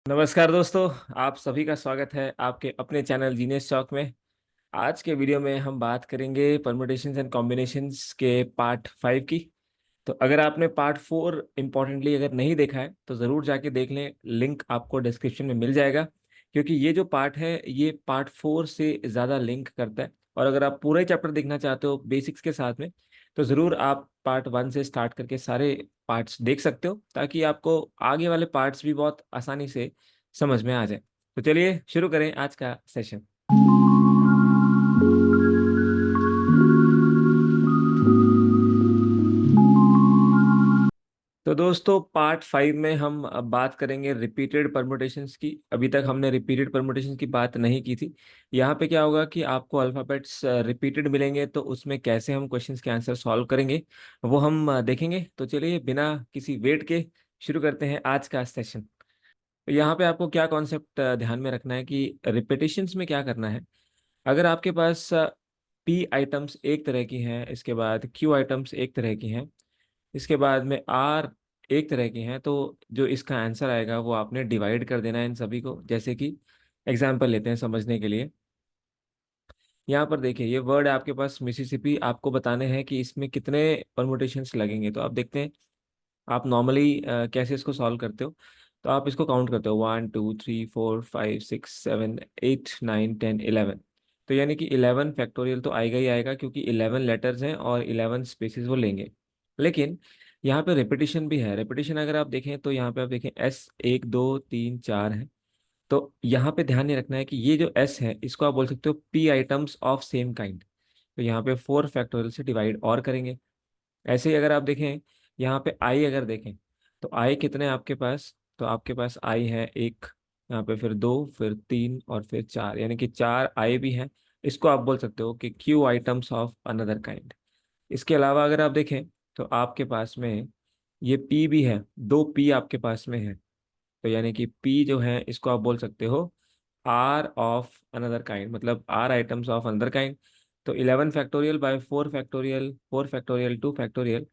नमस्कार दोस्तों। आप सभी का स्वागत है आपके अपने चैनल जीनियस टॉक में। आज के वीडियो में हम बात करेंगे परमुटेशंस एंड कॉम्बिनेशंस के पार्ट 5 की। तो अगर आपने पार्ट 4 इम्पोर्टेंटली अगर नहीं देखा है तो ज़रूर जाके देख लें, लिंक आपको डिस्क्रिप्शन में मिल जाएगा। क्योंकि ये जो पार्ट है ये पार्ट 4 से ज़्यादा लिंक करता है। और अगर आप पूरा ही चैप्टर देखना चाहते हो बेसिक्स के साथ में तो ज़रूर आप पार्ट 1 से स्टार्ट करके सारे पार्ट्स देख सकते हो, ताकि आपको आगे वाले पार्ट्स भी बहुत आसानी से समझ में आ जाए। तो चलिए शुरू करें आज का सेशन। तो दोस्तों पार्ट 5 में हम अब बात करेंगे रिपीटेड परमुटेशंस की। अभी तक हमने रिपीटेड परमुटेशंस की बात नहीं की थी। यहाँ पे क्या होगा कि आपको अल्फ़ाबेट्स रिपीटेड मिलेंगे, तो उसमें कैसे हम क्वेश्चंस के आंसर सॉल्व करेंगे वो हम देखेंगे। तो चलिए बिना किसी वेट के शुरू करते हैं आज का सेशन। तो यहाँ पे आपको क्या कॉन्सेप्ट ध्यान में रखना है कि रिपीटेशंस में क्या करना है। अगर आपके पास पी आइटम्स एक तरह की हैं, इसके बाद क्यू आइटम्स एक तरह की हैं, इसके बाद में आर एक तरह की हैं, तो जो इसका आंसर आएगा वो आपने डिवाइड कर देना है इन सभी को। जैसे कि एग्जांपल लेते हैं समझने के लिए। यहाँ पर देखिए ये वर्ड है आपके पास मिसिसिपी, आपको बताने हैं कि इसमें कितने परमुटेशंस लगेंगे। तो आप देखते हैं आप नॉर्मली कैसे इसको सॉल्व करते हो। तो आप इसको काउंट करते हो 1 2 3 4 5 6 7 8 9 10 11। तो यानी कि 11 फैक्टोरियल तो आएगा ही आएगा, क्योंकि 11 लेटर्स हैं और 11 स्पेसेस वो लेंगे। लेकिन यहाँ पे रेपिटेशन भी है। रेपिटेशन अगर आप देखें तो यहाँ पे आप देखें एस 1 2 3 4 है। तो यहाँ पे ध्यान ये रखना है कि ये जो एस है इसको आप बोल सकते हो P items of same kind. तो यहाँ पे 4 फैक्टोरियल से डिवाइड और करेंगे। ऐसे ही अगर आप देखें यहाँ पे आई अगर देखें तो आई कितने हैं आपके पास। तो आपके पास आई है एक, यहाँ पे फिर दो, फिर तीन और फिर चार, यानी कि चार आई भी हैं। इसको आप बोल सकते हो कि Q items of another kind. इसके अलावा अगर आप देखें तो आपके पास में ये पी भी है, दो पी आपके पास में है। तो यानी कि पी जो है इसको आप बोल सकते हो आर ऑफ अनदर काइंड, मतलब are items of another kind. तो 11 factorial by 4 factorial, 4 factorial 2 factorial,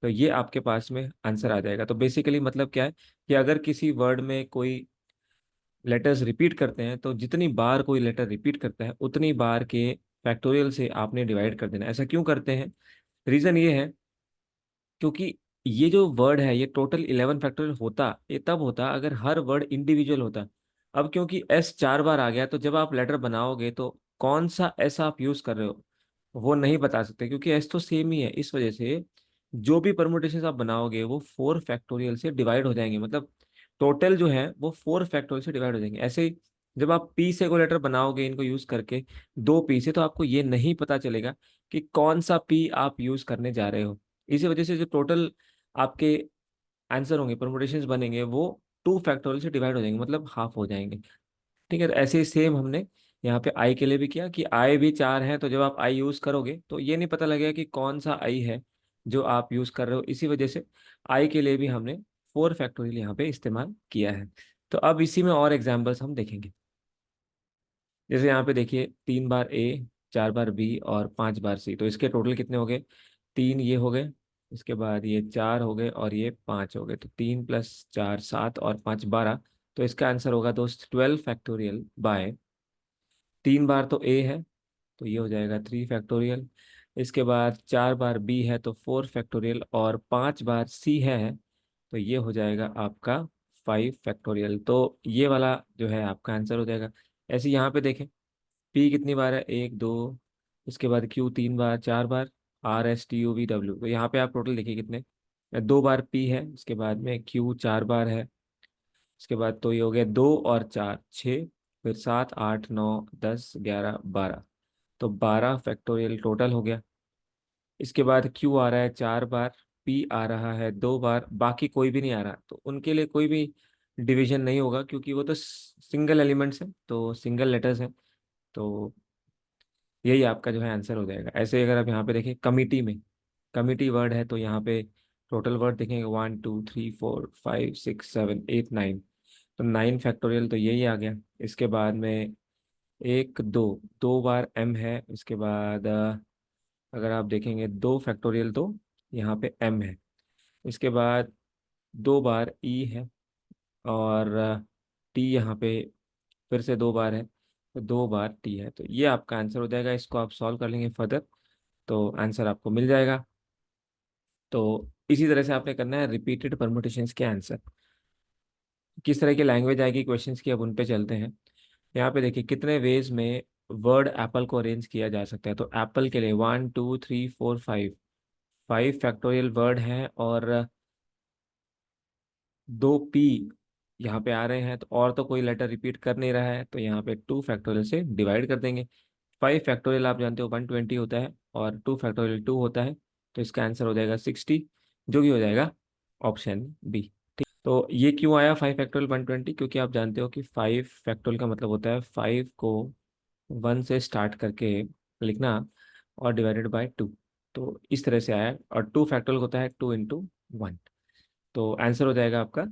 तो ये आपके पास में आंसर आ जाएगा। तो बेसिकली मतलब क्या है कि अगर किसी वर्ड में कोई लेटर्स रिपीट करते हैं तो जितनी बार कोई लेटर रिपीट करता है उतनी बार के फैक्टोरियल से आपने डिवाइड कर देना है। ऐसा क्यों करते हैं? रीज़न ये है क्योंकि ये जो वर्ड है ये टोटल 11 फैक्टोरियल होता, ये तब होता अगर हर वर्ड इंडिविजुअल होता। अब क्योंकि एस 4 बार आ गया तो जब आप लेटर बनाओगे तो कौन सा एस आप यूज कर रहे हो वो नहीं बता सकते, क्योंकि एस तो सेम ही है। इस वजह से जो भी परमुटेशन आप बनाओगे वो 4 फैक्टोरियल से डिवाइड हो जाएंगे, मतलब टोटल जो है वो 4 फैक्टोरियल से डिवाइड हो जाएंगे। ऐसे ही जब आप पी से को लेटर बनाओगे इनको यूज करके दो पी से, तो आपको ये नहीं पता चलेगा कि कौन सा पी आप यूज करने जा रहे हो। इसी वजह से जो टोटल आपके आंसर होंगे, परमुटेशंस बनेंगे, वो 2 फैक्टोरियल से डिवाइड हो जाएंगे, मतलब हाफ हो जाएंगे। ठीक है, तो ऐसे ही सेम हमने यहाँ पे आई के लिए भी किया कि आई भी 4 हैं, तो जब आप आई यूज करोगे तो ये नहीं पता लगेगा कि कौन सा आई है जो आप यूज कर रहे हो। इसी वजह से आई के लिए भी हमने 4 फैक्टोरियल यहाँ पे इस्तेमाल किया है। तो अब इसी में और एग्जाम्पल्स हम देखेंगे। जैसे यहाँ पे देखिए 3 बार ए, 4 बार बी और 5 बार सी, तो इसके टोटल कितने हो गए? तीन ये हो गए, इसके बाद ये चार हो गए और ये पाँच हो गए। तो 3 + 4 7 और 5 12। तो इसका आंसर होगा दोस्त 12 फैक्टोरियल बाय 3 बार तो ए है तो ये हो जाएगा 3 फैक्टोरियल। इसके बाद 4 बार बी है तो 4 फैक्टोरियल, और 5 बार सी है तो ये हो जाएगा आपका 5 फैक्टोरियल। तो ये वाला जो है आपका आंसर हो जाएगा। ऐसे यहाँ पे देखें पी कितनी बार है, एक दो, उसके बाद क्यू 3 बार, 4 बार, R S T U V W. तो यहाँ पे आप टोटल देखिए कितने, 2 बार पी है, इसके बाद में क्यू 4 बार है, इसके बाद तो ये हो गया दो और चार छः, फिर 7 8 9 10 11 12। तो 12 फैक्टोरियल टोटल हो गया। इसके बाद क्यू आ रहा है 4 बार, पी आ रहा है 2 बार, बाकी कोई भी नहीं आ रहा, तो उनके लिए कोई भी डिवीजन नहीं होगा क्योंकि वो तो सिंगल एलिमेंट्स हैं, तो सिंगल लेटर्स हैं। तो यही आपका जो है आंसर हो जाएगा। ऐसे ही अगर आप यहाँ पे देखें कमिटी में, कमिटी वर्ड है तो यहाँ पे टोटल वर्ड देखेंगे 1 2 3 4 5 6 7 8 9। तो 9 फैक्टोरियल तो यही आ गया। इसके बाद में एक दो, 2 बार एम है, इसके बाद अगर आप देखेंगे 2 फैक्टोरियल तो यहाँ पे एम है। इसके बाद 2 बार ई है, और टी यहाँ पे फिर से 2 बार है, तो 2 बार टी है, तो ये आपका आंसर हो जाएगा। इसको आप सॉल्व कर लेंगे फर्दर, तो आंसर आपको मिल जाएगा। तो इसी तरह से आपने करना है रिपीटेड परमुटेशंस के आंसर। किस तरह की लैंग्वेज आएगी क्वेश्चंस की, अब उन पे चलते हैं। यहाँ पे देखिए कितने वेज में वर्ड एप्पल को अरेंज किया जा सकता है। तो एप्पल के लिए 1 2 3 4 5, 5 फैक्टोरियल वर्ड है, और 2 पी यहाँ पे आ रहे हैं, तो और तो कोई लेटर रिपीट कर नहीं रहा है, तो यहाँ पे 2 फैक्टोरियल से डिवाइड कर देंगे। 5 फैक्टोरियल आप जानते हो 120 होता है, और 2 फैक्टोरियल 2 होता है, तो इसका आंसर हो जाएगा 60, जो कि हो जाएगा ऑप्शन बी। तो ये क्यों आया 5 फैक्टोरियल 120, क्योंकि आप जानते हो कि 5 फैक्टोरियल का मतलब होता है 5 को 1 से स्टार्ट करके लिखना और डिवाइडेड बाय 2। तो इस तरह से आया, और 2 फैक्टोरियल होता है 2 × 1। तो आंसर हो जाएगा आपका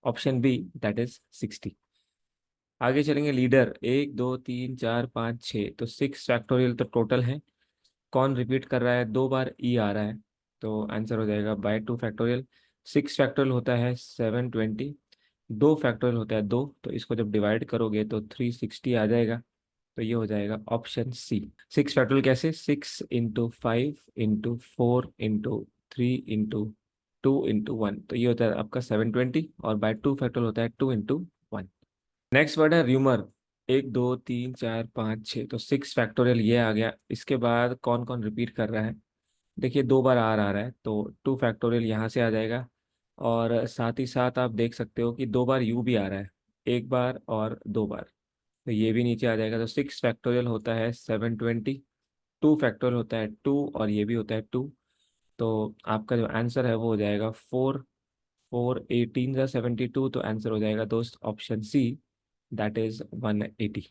ऑप्शन बी, दैट इज 60। आगे चलेंगे, लीडर 1 2 3 4 5 6, तो 6 फैक्टोरियल तो टोटल है। कौन रिपीट कर रहा है, 2 बार ई आ रहा है, तो आंसर हो जाएगा बाय 2 फैक्टोरियल। 6 फैक्टोरियल होता है 720, 2 फैक्टोरियल होता है 2, तो इसको जब डिवाइड करोगे तो 360 आ जाएगा, तो ये हो जाएगा ऑप्शन सी। 6 फैक्टोरियल कैसे, 6 × 5 × 4 × 3 × 2 × 1, तो ये होता है आपका 720, और बाय 2 फैक्टोरियल होता है 2 × 1। नेक्स्ट वर्ड है र्यूमर, 1 2 3 4 5 6, तो 6 फैक्टोरियल ये आ गया। इसके बाद कौन कौन रिपीट कर रहा है, देखिए 2 बार आर आ रहा है, तो 2 फैक्टोरियल यहाँ से आ जाएगा, और साथ ही साथ आप देख सकते हो कि 2 बार यू भी आ रहा है, 1 बार और 2 बार, तो ये भी नीचे आ जाएगा। तो 6 फैक्टोरियल होता है 720, 2 फैक्टोरियल होता है 2, और ये भी होता है 2, तो आपका जो आंसर है वो हो जाएगा 4 4 18 × 72, तो आंसर हो जाएगा दोस्त ऑप्शन सी, दैट इज 180।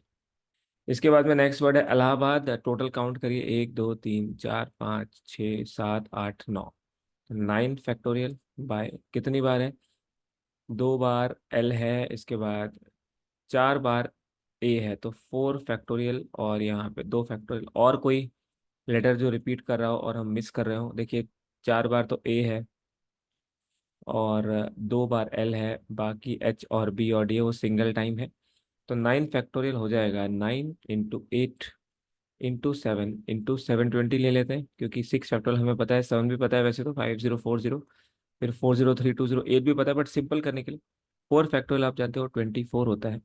इसके बाद में नेक्स्ट वर्ड है इलाहाबाद। टोटल काउंट करिए, 1 2 3 4 5 6 7 8 9, 9 फैक्टोरियल बाय कितनी बार है, 2 बार एल है, इसके बाद 4 बार ए है, तो 4 फैक्टोरियल, और यहाँ पे 2 फैक्टोरियल। और कोई लेटर जो रिपीट कर रहा हो और हम मिस कर रहे हो, देखिए 4 बार तो ए है, और 2 बार एल है, बाकी एच और बी और डी है वो सिंगल टाइम है। तो 9 फैक्टोरियल हो जाएगा 9 × 8 × 7 × 720 ले लेते हैं, क्योंकि 6 फैक्टोरियल हमें पता है, 7 भी पता है वैसे तो, 5040, फिर 40320, 8 भी पता है, बट सिंपल करने के लिए 4 फैक्टोरियल आप जानते हो 24 होता है,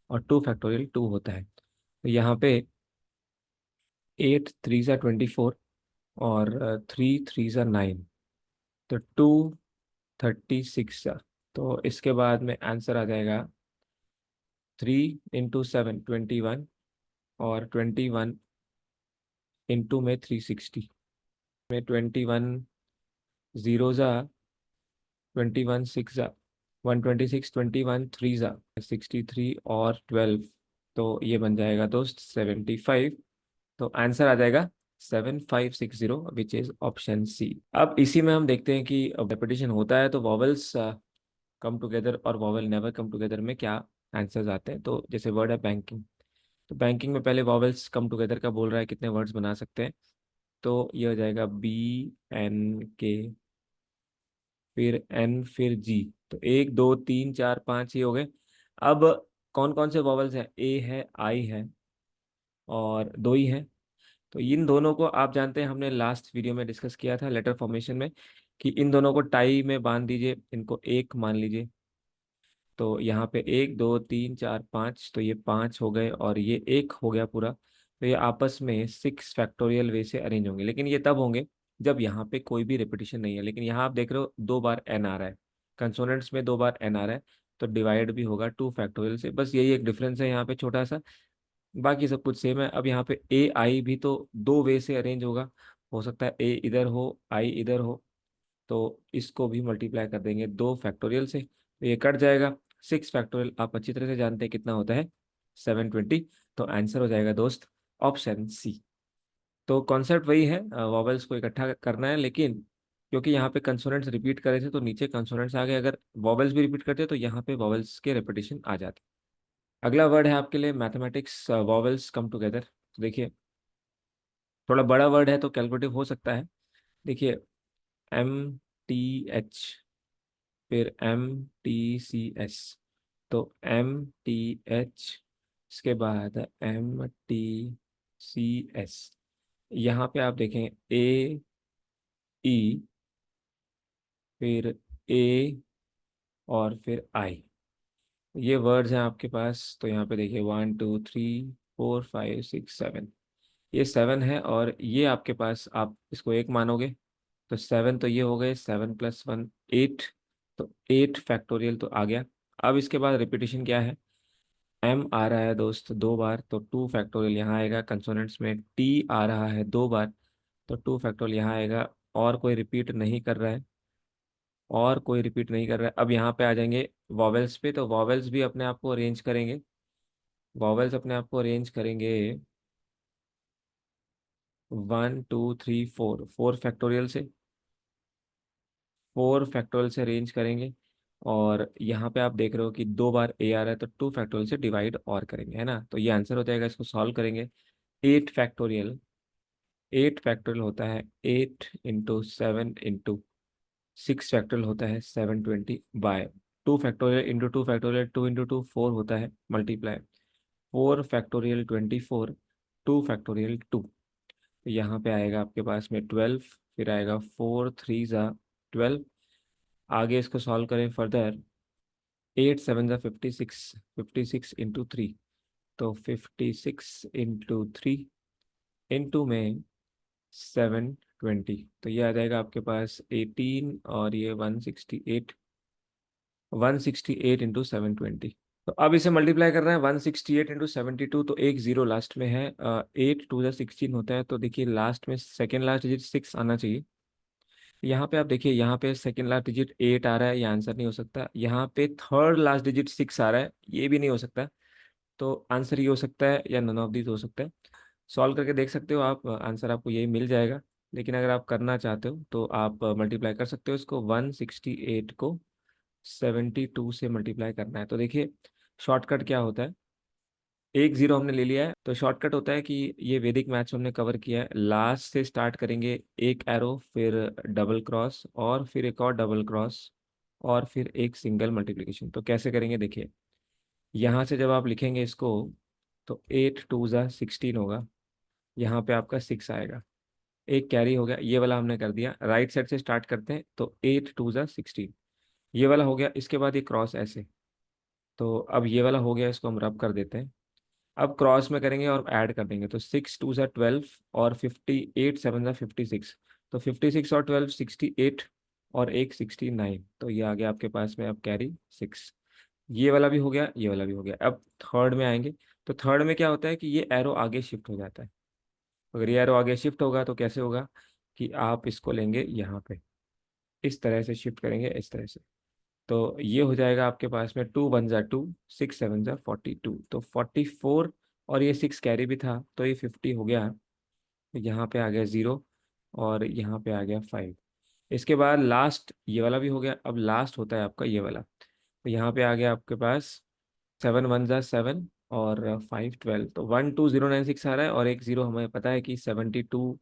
और 2 फैक्टोरियल 2 होता है। तो यहाँ पे 8 3 × 24, और 3 3 × 9, तो 236। तो इसके बाद में आंसर आ जाएगा 3 × 7 21, और 21 में 360, में 21 0 21 6 126, 21 3 और 12, तो ये बन जाएगा दोस्त 75। तो आंसर आ जाएगा 7560, विच इज ऑप्शन सी। अब इसी में हम देखते हैं कि रेपिटेशन होता है तो वॉवल्स कम टुगेदर और वॉवल नेवर कम टुगेदर में क्या आंसर्स आते हैं। तो जैसे वर्ड है बैंकिंग, तो बैंकिंग में पहले वॉवल्स कम टुगेदर का बोल रहा है, कितने वर्ड्स बना सकते हैं, तो ये हो जाएगा BNK, फिर N, फिर G, तो 1 2 3 4 5 ही हो गए। अब कौन कौन से वॉवल्स हैं, A है, I है, और 2 ही हैं। तो इन दोनों को आप जानते हैं, हमने लास्ट वीडियो में डिस्कस किया था लेटर फॉर्मेशन में, कि इन दोनों को टाई में बांध दीजिए, इनको एक मान लीजिए। तो यहाँ पे 1 2 3 4 5, तो ये 5 हो गए, और ये एक हो गया पूरा, तो ये आपस में 6 फैक्टोरियल वे से अरेंज होंगे। लेकिन ये तब होंगे जब यहाँ पे कोई भी रिपीटिशन नहीं है। लेकिन यहाँ आप देख रहे हो 2 बार एन आ रहा है, कंसोनेंट्स में 2 बार एन आ रहा है, तो डिवाइड भी होगा 2 फैक्टोरियल से, बस यही एक डिफरेंस है यहाँ पे छोटा सा, बाकी सब कुछ सेम है। अब यहाँ पे AI भी तो 2 वे से अरेंज होगा, हो सकता है ए इधर हो, आई इधर हो, तो इसको भी मल्टीप्लाई कर देंगे 2 फैक्टोरियल से, तो ये कट जाएगा। 6 फैक्टोरियल आप अच्छी तरह से जानते हैं कितना होता है, 720, तो आंसर हो जाएगा दोस्त ऑप्शन सी। तो कॉन्सेप्ट वही है, वॉवेल्स को इकट्ठा करना है, लेकिन क्योंकि यहाँ पे कंसोनेंट्स रिपीट करे थे तो नीचे कंसोनेंट्स आ गए, अगर वॉवेल्स भी रिपीट करते तो यहाँ पे वॉवेल्स के रिपीटेशन आ जाते। अगला वर्ड है आपके लिए मैथमेटिक्स, वॉवेल्स कम टुगेदर। तो देखिए थोड़ा बड़ा वर्ड है तो कैलकुलेटिव हो सकता है। देखिए MTH, फिर MTCS, तो MTH, इसके बाद MTCS। यहाँ पे आप देखें AE, फिर A, और फिर आई। ये वर्ड्स हैं आपके पास। तो यहाँ पे देखिए 1 2 3 4 5 6 7, ये 7 है। और ये आपके पास, आप इसको एक मानोगे तो 7, तो ये हो गए 7 + 1 8। तो 8 फैक्टोरियल तो आ गया। अब इसके बाद रिपीटिशन क्या है, M आ रहा है दोस्त 2 बार, तो 2 फैक्टोरियल यहाँ आएगा। कंसोनेंट्स में T आ रहा है 2 बार, तो 2 फैक्टोरियल यहाँ आएगा। और कोई रिपीट नहीं कर रहा है, और कोई रिपीट नहीं कर रहा है। अब यहाँ पे आ जाएंगे वॉवेल्स पे, तो वॉवेल्स भी अपने आप को अरेंज करेंगे। वॉवेल्स अपने आप को अरेंज करेंगे 1 2 3 4, 4 फैक्टोरियल से, 4 फैक्टोरियल से अरेंज करेंगे। और यहाँ पे आप देख रहे हो कि 2 बार ए आ रहा है, तो 2 फैक्टोरियल से डिवाइड और करेंगे, है ना। तो ये आंसर हो जाएगा। इसको सॉल्व करेंगे। 8 फैक्टोरियल, 8 फैक्टोरियल होता है 8 × 7 × 6 फैक्टोरियल होता है 720, बाय 2 फैक्टोरियल इंटू 2 फैक्टोरियल, 2 × 2 4 होता है, मल्टीप्लाई 4 फैक्टोरियल 24, 2 फैक्टोरियल 2। यहाँ पे आएगा आपके पास में 12, फिर आएगा 4 3 × 12। आगे इसको सॉल्व करें फर्दर। 8 7 × 56, 56 × 3, तो 56 × 3 इंटू में 720, तो ये आ जाएगा आपके पास 18, और ये 168, 168 × 720। तो अब इसे मल्टीप्लाई करना है 168 × 72, तो एक जीरो लास्ट में है। 8 2 16 होता है, तो देखिए लास्ट में सेकेंड लास्ट डिजिट 6 आना चाहिए। यहाँ पे आप देखिए, यहाँ पे सेकेंड लास्ट डिजिट 8 आ रहा है, ये आंसर नहीं हो सकता। यहाँ पे थर्ड लास्ट डिजिट 6 आ रहा है, ये भी नहीं हो सकता। तो आंसर ये हो सकता है, या नन ऑफ दीज हो सकता है। सॉल्व करके देख सकते हो आप, आंसर आपको यही मिल जाएगा। लेकिन अगर आप करना चाहते हो तो आप मल्टीप्लाई कर सकते हो इसको। 168 को 72 से मल्टीप्लाई करना है। तो देखिए शॉर्टकट क्या होता है, एक जीरो हमने ले लिया है, तो शॉर्टकट होता है कि ये वैदिक मैथ्स हमने कवर किया है। लास्ट से स्टार्ट करेंगे, एक एरो, फिर डबल क्रॉस, और फिर एक और डबल क्रॉस, और फिर एक सिंगल मल्टीप्लिकेशन। तो कैसे करेंगे देखिए, यहाँ से जब आप लिखेंगे इसको, तो 8 2 × 16 होगा। यहाँ पे आपका 6 आएगा, एक कैरी हो गया, ये वाला हमने कर दिया। राइट साइड से स्टार्ट करते हैं, तो 8 2 × 16, ये वाला हो गया। इसके बाद ये क्रॉस ऐसे, तो अब ये वाला हो गया, इसको हम रब कर देते हैं। अब क्रॉस में करेंगे और ऐड कर देंगे, तो 6 2 × 12, और 58 7 × 56, तो 56 और 12 68, और एक 69, तो ये आ गया आपके पास में अब कैरी 6। ये वाला भी हो गया, ये वाला भी हो गया। अब थर्ड में आएंगे, तो थर्ड में क्या होता है कि ये एरो आगे शिफ्ट हो जाता है। अगर ये एरो आगे शिफ्ट होगा तो कैसे होगा कि आप इसको लेंगे यहाँ पे, इस तरह से शिफ्ट करेंगे, इस तरह से। तो ये हो जाएगा आपके पास में 2 1 × 2, 6 7 × 42, तो 44, और ये 6 कैरी भी था, तो ये 50 हो गया। यहाँ पे आ गया 0, और यहाँ पे आ गया 5। इसके बाद लास्ट ये वाला भी हो गया। अब लास्ट होता है आपका ये वाला, तो यहाँ पे आ गया आपके पास 7 1 × 7, और 5 12, तो 1 2 0 9 6 आ रहा है। और एक जीरो हमें पता है कि 72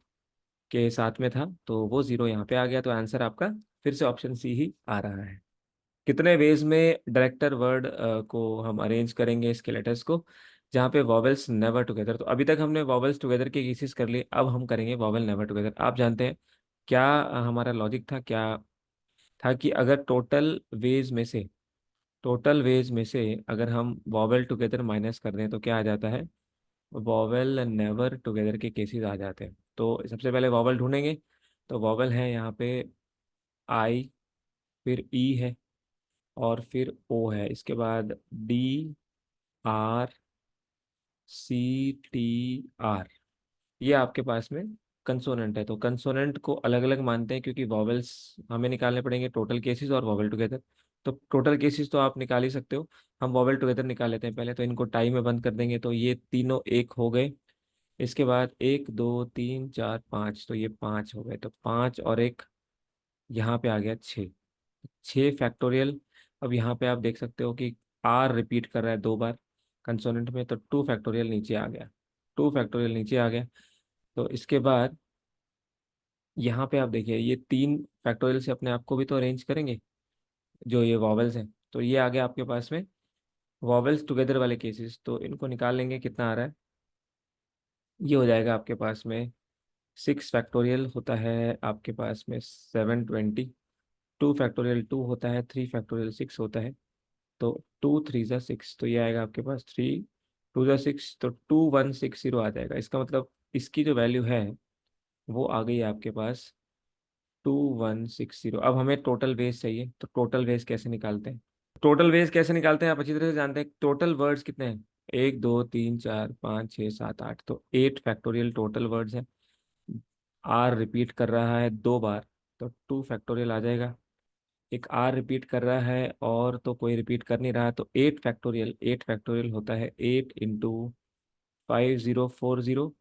के साथ में था, तो वो जीरो यहाँ पे आ गया। तो आंसर आपका फिर से ऑप्शन सी ही आ रहा है। कितने वेज में डायरेक्टर वर्ड को हम अरेंज करेंगे इसके लेटर्स को, जहाँ पे वॉवेल्स नेवर टुगेदर। तो अभी तक हमने वॉवेल्स टुगेदर के केसेस कर लिए, अब हम करेंगे वॉवेल नेवर टुगेदर। आप जानते हैं क्या हमारा लॉजिक था, क्या था कि अगर टोटल वेज में से अगर हम वॉवेल टुगेदर माइनस कर दें, तो क्या आ जाता है, वॉवेल नेवर टुगेदर के केसेस आ जाते हैं। तो सबसे पहले वॉवेल ढूंढेंगे, तो वॉवेल है यहाँ पे आई, फिर ई है, और फिर ओ है। इसके बाद DRCTR, ये आपके पास में कंसोनेंट है। तो कंसोनेंट को अलग अलग मानते हैं, क्योंकि वॉवेल्स हमें निकालने पड़ेंगे टोटल केसेस और वॉवेल टुगेदर। तो टोटल केसेस तो आप निकाल ही सकते हो, हम वॉवेल टुगेदर निकाल लेते हैं पहले। तो इनको टाई में बंद कर देंगे, तो ये तीनों एक हो गए। इसके बाद 1 2 3 4 5, तो ये 5 हो गए। तो 5 और एक, यहाँ पे आ गया 6, 6 फैक्टोरियल। अब यहाँ पे आप देख सकते हो कि आर रिपीट कर रहा है 2 बार कंसोनेंट में, तो 2 फैक्टोरियल नीचे आ गया, 2 फैक्टोरियल नीचे आ गया। तो इसके बाद यहाँ पे आप देखिए, ये 3 फैक्टोरियल से अपने आप को भी तो अरेंज करेंगे, जो ये वॉवेल्स हैं। तो ये आ गया आपके पास में वॉवेल्स टुगेदर वाले केसेस, तो इनको निकाल लेंगे, कितना आ रहा है, ये हो जाएगा आपके पास में 6 फैक्टोरियल होता है आपके पास में 720, 2 फैक्टोरियल 2 होता है, 3 फैक्टोरियल 6 होता है, तो 2 3 ज़ा 6, तो ये आएगा आपके पास 3 2 ज़ा 6, तो 2160 आ जाएगा। इसका मतलब इसकी जो वैल्यू है वो आ गई है आपके पास 2160। अब हमें टोटल वेज चाहिए, तो टोटल वेज कैसे निकालते हैं? टोटल वेज कैसे निकालते हैं आप अच्छी तरह से जानते हैं। टोटल वर्ड्स कितने हैं, 1 2 3 4 5 6 7 8, तो 8 फैक्टोरियल टोटल वर्ड्स हैं। आर रिपीट कर रहा है 2 बार, तो 2 फैक्टोरियल आ जाएगा। एक आर रिपीट कर रहा है और तो कोई रिपीट कर नहीं रहा, तो 8 फैक्टोरियल, 8 फैक्टोरियल होता है 8 × 5040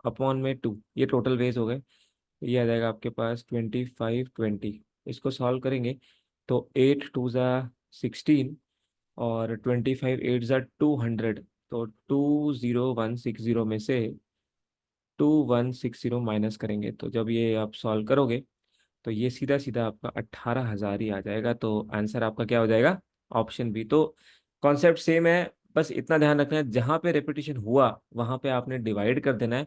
अपॉन में 2, ये टोटल वेज हो गए। ये आ जाएगा आपके पास 2520। इसको सॉल्व करेंगे तो 8 2 ज़ा 16 और 25 8 ज़ा 200, तो 20160 में से 2160 माइनस करेंगे, तो जब ये आप सॉल्व करोगे तो ये सीधा सीधा आपका 18,000 ही आ जाएगा। तो आंसर आपका क्या हो जाएगा, ऑप्शन बी। तो कॉन्सेप्ट सेम है, बस इतना ध्यान रखना है जहां पे रेपिटेशन हुआ वहां पे आपने डिवाइड कर देना है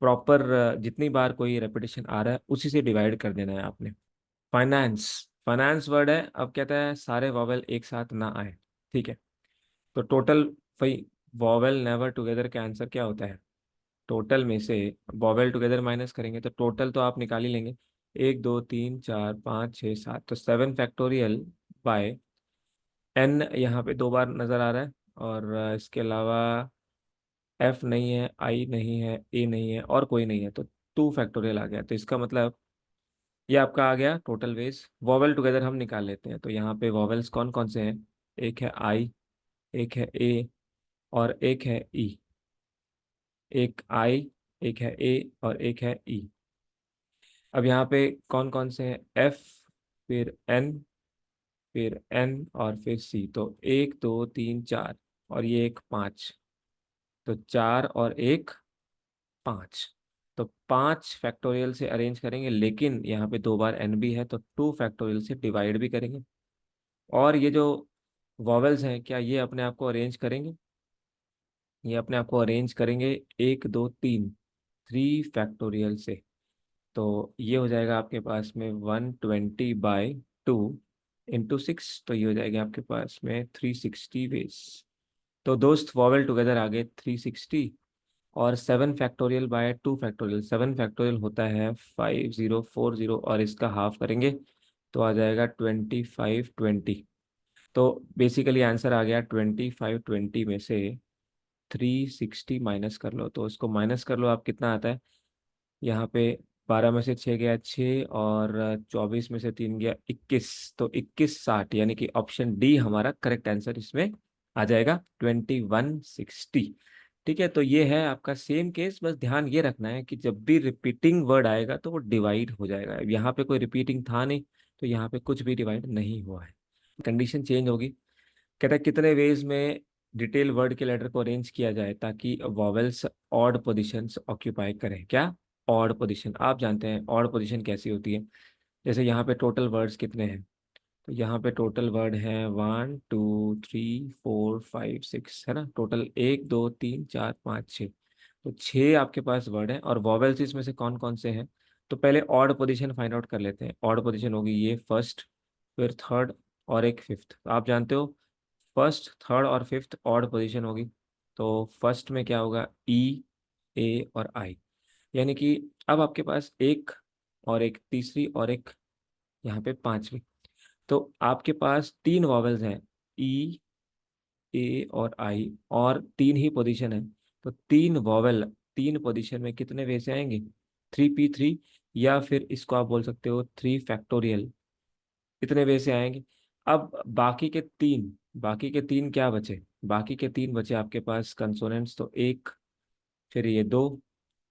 प्रॉपर। जितनी बार कोई रेपिटेशन आ रहा है उसी से डिवाइड कर देना है आपने। फाइनेंस, फाइनेंस वर्ड है, अब कहता है सारे वॉवेल एक साथ ना आए, ठीक है। तो टोटल वॉवेल नेवर टुगेदर का आंसर क्या होता है, टोटल में से वॉवेल टुगेदर माइनस करेंगे तो टोटल तो आप निकाल ही लेंगे, 1 2 3 4 5 6 7, तो 7 फैक्टोरियल बाय एन, यहाँ पे 2 बार नज़र आ रहा है, और इसके अलावा एफ नहीं है, आई नहीं है, ए नहीं है, और कोई नहीं है, तो 2 फैक्टोरियल आ गया। तो इसका मतलब ये आपका आ गया टोटल वेज। वॉवेल टुगेदर हम निकाल लेते हैं, तो यहाँ पे वॉवेल्स कौन कौन से हैं, एक है आई, एक है ए, और एक है ई। एक आई, एक है ए, और एक है ई। अब यहाँ पे कौन कौन से हैं, एफ, फिर एन, फिर एन, और फिर सी। तो 1 2 3 4, और ये एक 5, तो 4 और 1 5, तो 5 फैक्टोरियल से अरेंज करेंगे, लेकिन यहाँ पे 2 बार एन भी है तो 2 फैक्टोरियल से डिवाइड भी करेंगे। और ये जो वॉवेल्स हैं क्या ये अपने आप को अरेंज करेंगे, ये अपने आप को अरेंज करेंगे 1 2 3, 3 फैक्टोरियल से। तो ये हो जाएगा आपके पास में 120/2 × 6, तो ये हो जाएगा आपके पास में 360 वेज। तो दोस्त वॉवेल टुगेदर आ गए 360, और 7 फैक्टोरियल/2 फैक्टोरियल, 7 फैक्टोरियल होता है 5040, और इसका हाफ करेंगे तो आ जाएगा 2520। तो बेसिकली आंसर आ गया 2520 में से 360 माइनस कर लो, तो इसको माइनस कर लो आप, कितना आता है यहाँ पे, 12 में से 6 गया 6, और 24 में से 3 गया 21, तो 2160, यानी कि ऑप्शन डी हमारा करेक्ट आंसर इसमें आ जाएगा 2160। ठीक है, तो ये है आपका सेम केस, बस ध्यान ये रखना है कि जब भी रिपीटिंग वर्ड आएगा तो वो डिवाइड हो जाएगा। यहाँ पे कोई रिपीटिंग था नहीं, तो यहाँ पे कुछ भी डिवाइड नहीं हुआ है, कंडीशन चेंज होगी। कहता है कितने वेज में डिटेल वर्ड के लेटर को अरेंज किया जाए ताकि वॉवेल्स ऑड पोजीशंस ऑक्यूपाई करें। क्या, ऑड पोजीशन, आप जानते हैं ऑड पोजीशन कैसी होती है। जैसे यहाँ पे टोटल वर्ड्स कितने हैं, तो यहाँ पे टोटल वर्ड है 1 2 3 4 5 6, है ना, टोटल 1 2 3 4 5 6, तो 6 आपके पास वर्ड है। और वॉवेल्स इसमें से कौन कौन से हैं, तो पहले ऑड पोजीशन फाइंड आउट कर लेते हैं। ऑड पोजीशन होगी ये फर्स्ट, फिर थर्ड, और एक फिफ्थ। तो आप जानते हो फर्स्ट, थर्ड और फिफ्थ ऑड पोजीशन होगी। तो फर्स्ट में क्या होगा, ई, ए और आई, यानी कि अब आपके पास एक, और एक तीसरी, और एक यहाँ पे पांचवी। तो आपके पास 3 वॉवेल्स हैं, ई, ए और आई, और 3 ही पोजीशन है। तो 3 वॉवेल 3 पोजीशन में कितने वे से आएंगे, 3p3, या फिर इसको आप बोल सकते हो 3 फैक्टोरियल, इतने वे से आएंगे। अब बाकी के तीन क्या बचे, बाकी के 3 बचे आपके पास कंसोनेंट्स, तो एक, फिर ये 2,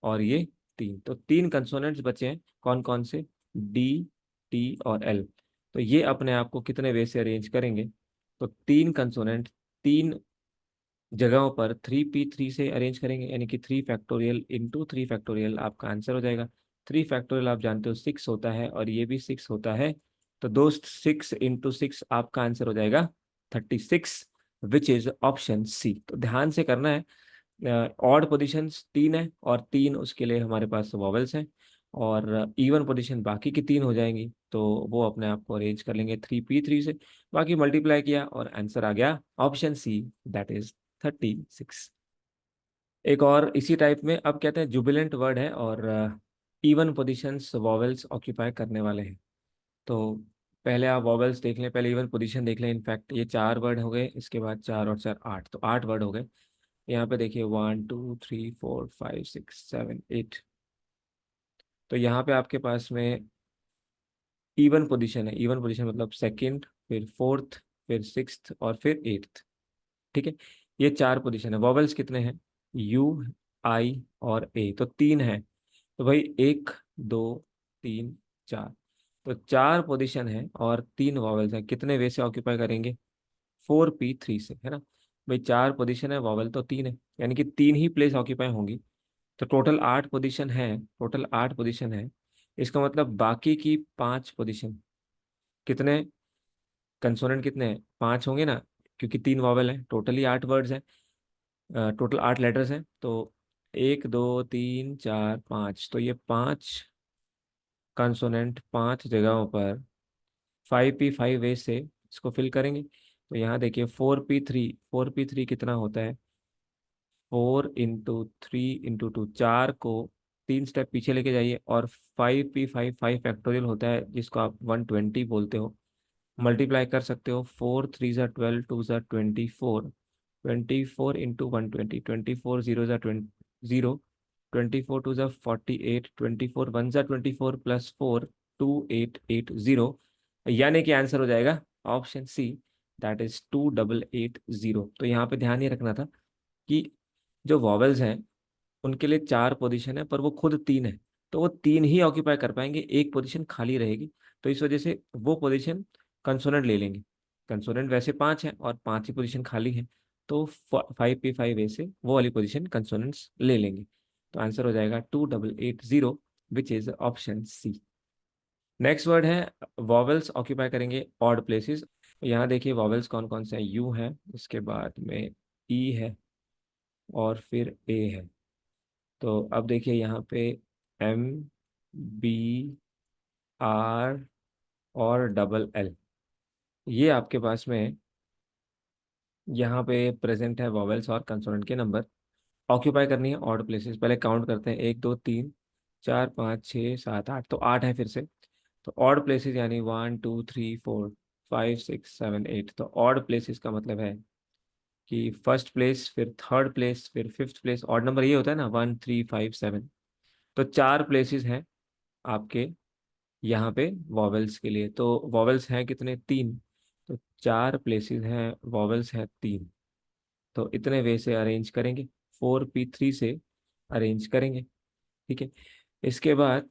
और ये 3, तो 3 कंसोनेंट्स बचे हैं, कौन कौन से, डी, टी और एल। तो ये अपने आप को कितने वे से अरेंज करेंगे, तो 3 कंसोनेंट 3 जगहों पर 3p3 से अरेंज करेंगे, यानी कि 3 फैक्टोरियल × 3 फैक्टोरियल आपका आंसर हो जाएगा। 3 फैक्टोरियल आप जानते हो 6 होता है, और ये भी 6 होता है। तो दोस्त 6 × 6 आपका आंसर हो जाएगा 36 विच इज ऑप्शन सी। तो ध्यान से करना है। ऑड पोजीशंस 3 है और 3 उसके लिए हमारे पास वॉवेल्स हैं, और इवन पोजीशन बाकी की 3 हो जाएंगी, तो वो अपने आप को अरेंज कर लेंगे 3p3 से। बाकी मल्टीप्लाई किया और आंसर आ गया ऑप्शन सी, दैट इज 36। एक और इसी टाइप में, अब कहते हैं जुबिलेंट वर्ड है और इवन पोजीशंस वॉवेल्स ऑक्यूपाई करने वाले हैं। तो पहले आप वॉवेल्स देख लें, पहले इवन पोजीशन देख लें। इनफैक्ट ये 4 वर्ड हो गए, इसके बाद 4 और 4 8, तो 8 वर्ड हो गए। यहाँ पे देखिए 1 2 3 4 5 6 7 8। तो यहाँ पे आपके पास में इवन पोजीशन है। इवन पोजीशन मतलब सेकंड, फिर फोर्थ, फिर सिक्स्थ और फिर एट्थ। ठीक है, ये 4 पोजीशन है। वॉवेल्स कितने हैं? यू, आई और ए, तो 3 है। तो भाई 1 2 3 4, तो 4 पोजीशन है और 3 वॉवेल्स हैं। कितने वे से ऑक्यूपाई करेंगे? 4p3 से, है ना। भाई 4 पोजीशन है, वॉवेल तो 3 है, यानी कि 3 ही प्लेस ऑक्यूपाई होंगी। तो टोटल 8 पोजीशन है, टोटल 8 पोजीशन है। इसका मतलब बाकी की 5 पोजीशन कितने, कंसोनेंट कितने हैं? 5 होंगे ना, क्योंकि 3 वॉवेल है, टोटली 8 वर्ड्स हैं, टोटल 8 लेटर्स हैं। तो 1 2 3 4 5, तो ये 5 कंसोनेंट 5 जगहों पर 5p5 वे से इसको फिल करेंगे। तो यहाँ देखिए 4p3, 4p3 कितना होता है? 4 × 3 × 2, 4 को 3 स्टेप पीछे लेके जाइए, और 5p5 5 फैक्टोरियल होता है, जिसको आप 120 बोलते हो। मल्टीप्लाई कर सकते हो, 4 3 × 12, 2 × 24, 24 × 120, 24 0 24 2 48, 24 1 24, +4 2880, यानी कि आंसर हो जाएगा ऑप्शन सी, दैट इज 2880। तो यहाँ पे ध्यान ये रखना था कि जो वॉवेल्स हैं उनके लिए 4 पोजीशन है, पर वो खुद 3 है, तो वो 3 ही ऑक्यूपाई कर पाएंगे, एक पोजीशन खाली रहेगी। तो इस वजह से वो पोजीशन कंसोनेंट ले लेंगे। कंसोनेंट वैसे 5 है और 5 ही पोजीशन खाली है, तो 5p5 वे से वो वाली पोजीशन कंसोनेंट्स ले लेंगे। तो आंसर हो जाएगा 2880, which is option C. Next word है वॉवेल्स ऑक्यूपाई करेंगे ऑड प्लेसेस। यहाँ देखिए वॉवेल्स कौन कौन से हैं। यू है, उसके बाद में ई है, और फिर ए है। तो अब देखिए यहाँ पे एम, बी, आर और डबल एल, ये आपके पास में यहाँ पे प्रेजेंट है वॉवेल्स और कंसोनेंट के नंबर। ऑक्यूपाई करनी है ऑड प्लेसेस। पहले काउंट करते हैं, 1 2 3 4 5 6 7 8, तो 8 है फिर से। तो ऑड प्लेसेस यानी 1 2 3 4 5 6 7 8, तो ऑड प्लेसेस का मतलब है कि फर्स्ट प्लेस, फिर थर्ड प्लेस, फिर फिफ्थ प्लेस। ऑड नंबर ये होता है ना, 1 3 5 7। तो 4 प्लेसेस हैं आपके यहाँ पे वॉवेल्स के लिए। तो वॉवेल्स हैं कितने? 3। तो 4 प्लेसेस हैं, वॉवेल्स हैं 3। तो इतने वे से अरेंज करेंगे, 4p3 से अरेंज करेंगे। ठीक है, इसके बाद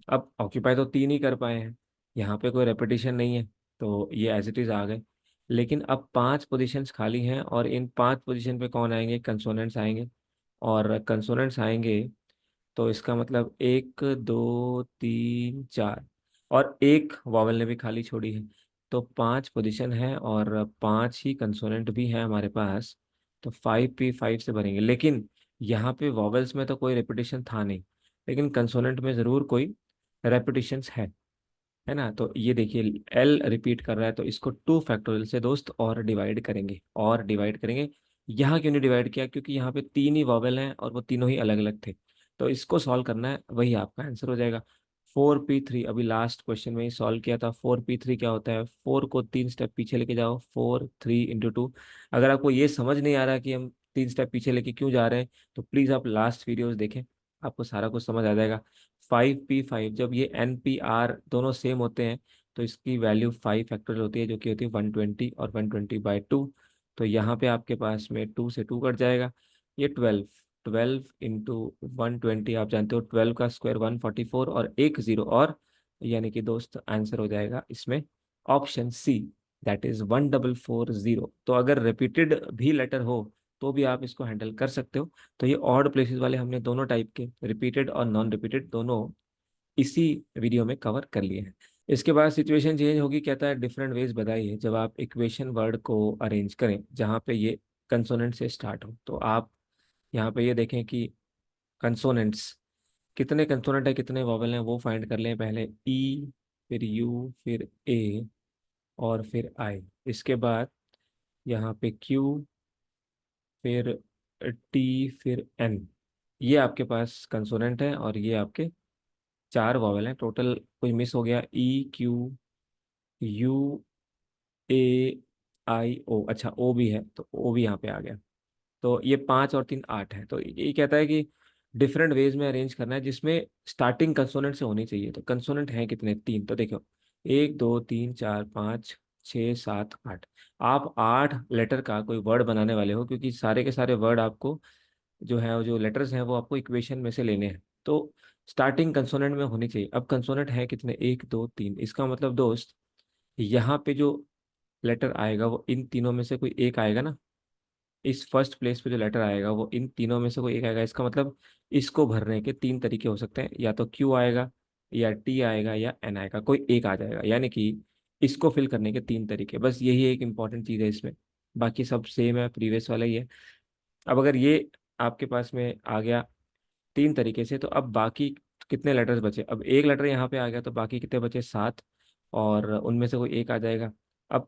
अब ऑक्यूपाई तो 3 ही कर पाए हैं, यहाँ पे कोई रेपिटेशन नहीं है, तो ये एज इट इज आ गए। लेकिन अब 5 पोजीशंस खाली हैं, और इन 5 पोजीशन पे कौन आएंगे? कंसोनेंट्स आएंगे। और कंसोनेंट्स आएंगे तो इसका मतलब 1 2 3 4, और एक वॉवेल ने भी खाली छोड़ी है। तो 5 पोजीशन है और 5 ही कंसोनेंट भी है हमारे पास। तो 5p5 से भरेंगे, लेकिन यहाँ पे वॉवेल्स में तो कोई रेपिटेशन था नहीं, लेकिन कंसोनेंट में ज़रूर कोई रेपिटेशन है ना। तो ये देखिए एल रिपीट कर रहा है, तो इसको 2 फैक्टोरियल से दोस्त और डिवाइड करेंगे, और डिवाइड करेंगे। यहाँ क्यों नहीं डिवाइड किया? क्योंकि यहाँ पे 3 ही वॉवेल हैं और वो तीनों ही अलग अलग थे। तो इसको सॉल्व करना है, वही आपका आंसर हो जाएगा। 4p3, अभी लास्ट क्वेश्चन में ही सॉल्व किया था। 4p3 क्या होता है? 4 को 3 स्टेप पीछे लेके जाओ, 4 3 × 2। अगर आपको ये समझ नहीं आ रहा कि हम 3 स्टेप पीछे लेके क्यों जा रहे हैं, तो प्लीज़ आप लास्ट वीडियोस देखें, आपको सारा कुछ समझ आ जाएगा। 5p5, जब ये NPR दोनों सेम होते हैं, तो इसकी वैल्यू 5 फैक्टोरियल होती है, जो कि होती है 120 और 120/2। तो यहाँ पे आपके पास में 2 से 2 कट जाएगा। ये 12, 12 × 120, आप जानते हो 12 का स्क्वायर 144, और एक जीरो और, यानी कि दोस्त आंसर हो जाएगा इसमें ऑप्शन सी, दैट इज 1440। तो अगर रिपीटेड भी लेटर हो तो भी आप इसको हैंडल कर सकते हो। तो ये ऑड प्लेसेस वाले हमने दोनों टाइप के, रिपीटेड और नॉन रिपीटेड, दोनों इसी वीडियो में कवर कर लिए हैं। इसके बाद सिचुएशन चेंज होगी, कहता है डिफरेंट वेज बताइए जब आप इक्वेशन वर्ड को अरेंज करें जहाँ पे ये कंसोनेंट से स्टार्ट हो। तो आप यहाँ पे ये देखें कि कंसोनेंट्स, कितने कंसोनेंट है कितने वॉवल हैं वो फाइंड कर लें पहले। ई, फिर यू, फिर ए, और फिर आई। इसके बाद यहाँ पे क्यू, फिर टी, फिर एन। ये आपके पास कंसोनेंट है और ये आपके चार वॉवल हैं टोटल। कोई मिस हो गया? ई, क्यू, यू, ए, आई, ओ। अच्छा, ओ भी है तो ओ भी यहाँ पे आ गया। तो ये 5 और 3 8 है। तो ये कहता है कि डिफरेंट वेज में अरेंज करना है जिसमें स्टार्टिंग कंसोनेंट से होनी चाहिए। तो कंसोनेंट है कितने? 3। तो देखो, 1 2 3 4 5 6 7 8। आप 8 लेटर का कोई वर्ड बनाने वाले हो, क्योंकि सारे के सारे वर्ड आपको जो है, जो लेटर्स हैं वो आपको इक्वेशन में से लेने हैं। तो स्टार्टिंग कंसोनेंट में होनी चाहिए। अब कंसोनेंट है कितने? 1 2 3। इसका मतलब दोस्त, यहाँ पे जो लेटर आएगा वो इन तीनों में से कोई एक आएगा ना। इस फर्स्ट प्लेस पे जो लेटर आएगा वो इन तीनों में से कोई एक आएगा। इसका मतलब इसको भरने के 3 तरीके हो सकते हैं, या तो क्यू आएगा, या टी आएगा, या एन आएगा। कोई एक आ जाएगा, यानी कि इसको फिल करने के 3 तरीके। बस यही एक इंपॉर्टेंट चीज़ है इसमें, बाकी सब सेम है, प्रीवियस वाला ही है। अब अगर ये आपके पास में आ गया 3 तरीके से, तो अब बाकी कितने लेटर्स बचे? अब एक लेटर यहाँ पे आ गया तो बाकी कितने बचे? 7। और उनमें से कोई एक आ जाएगा। अब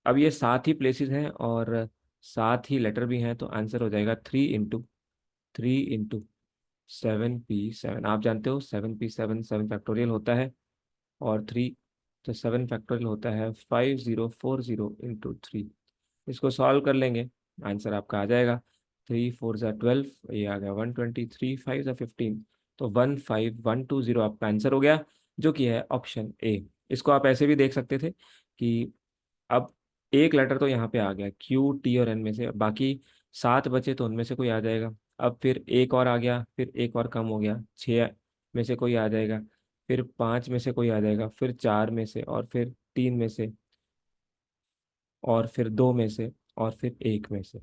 अब ये 7 ही प्लेसेस हैं और 7 ही लेटर भी हैं, तो आंसर हो जाएगा 3 इंटू 7 P 7। आप जानते हो 7 P 7 7 फैक्टोरियल होता है, और 3, तो 7 फैक्टोरियल होता है 5040 इंटू 3। इसको सॉल्व कर लेंगे, आंसर आपका आ जाएगा। 3 4 ज़ा 12, ये आ गया 120, 3 5 ज़ा 15। तो 15120 आपका आंसर हो गया, जो कि है ऑप्शन ए। इसको आप ऐसे भी देख सकते थे कि अब एक लेटर तो यहाँ पे आ गया क्यू, टी और एन में से, बाकी 7 बचे तो उनमें से कोई आ जाएगा। अब फिर एक और आ गया, फिर एक और कम हो गया, 6 में से कोई आ जाएगा, फिर 5 में से कोई आ जाएगा, फिर 4 में से, और फिर 3 में से, और फिर 2 में से, और फिर 1 में से।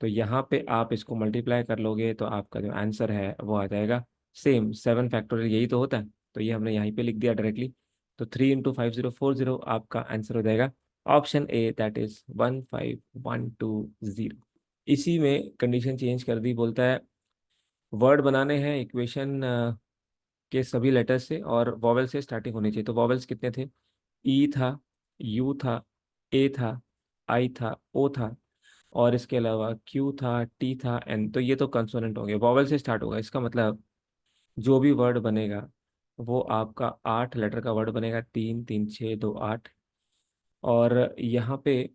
तो यहाँ पे आप इसको मल्टीप्लाई कर लोगे तो आपका जो आंसर है वो आ जाएगा सेम 7 फैक्टोरियल, यही तो होता है। तो ये हमने यहीं पे लिख दिया डायरेक्टली। तो 3 इंटू 5040 आपका आंसर हो जाएगा ऑप्शन ए, दैट इज 15120। इसी में कंडीशन चेंज कर दी, बोलता है वर्ड बनाने हैं इक्वेशन के सभी लेटर से और वॉवेल से स्टार्टिंग होनी चाहिए। तो वॉवेल्स कितने थे? ई था, यू था, ए था, आई था, ओ था, और इसके अलावा क्यू था, टी था, एन। तो ये तो कंसोनेंट हो गए, वॉवल से स्टार्ट होगा। इसका मतलब जो भी वर्ड बनेगा वो आपका 8 लेटर का वर्ड बनेगा। 3 3 6 2 8। और यहाँ पे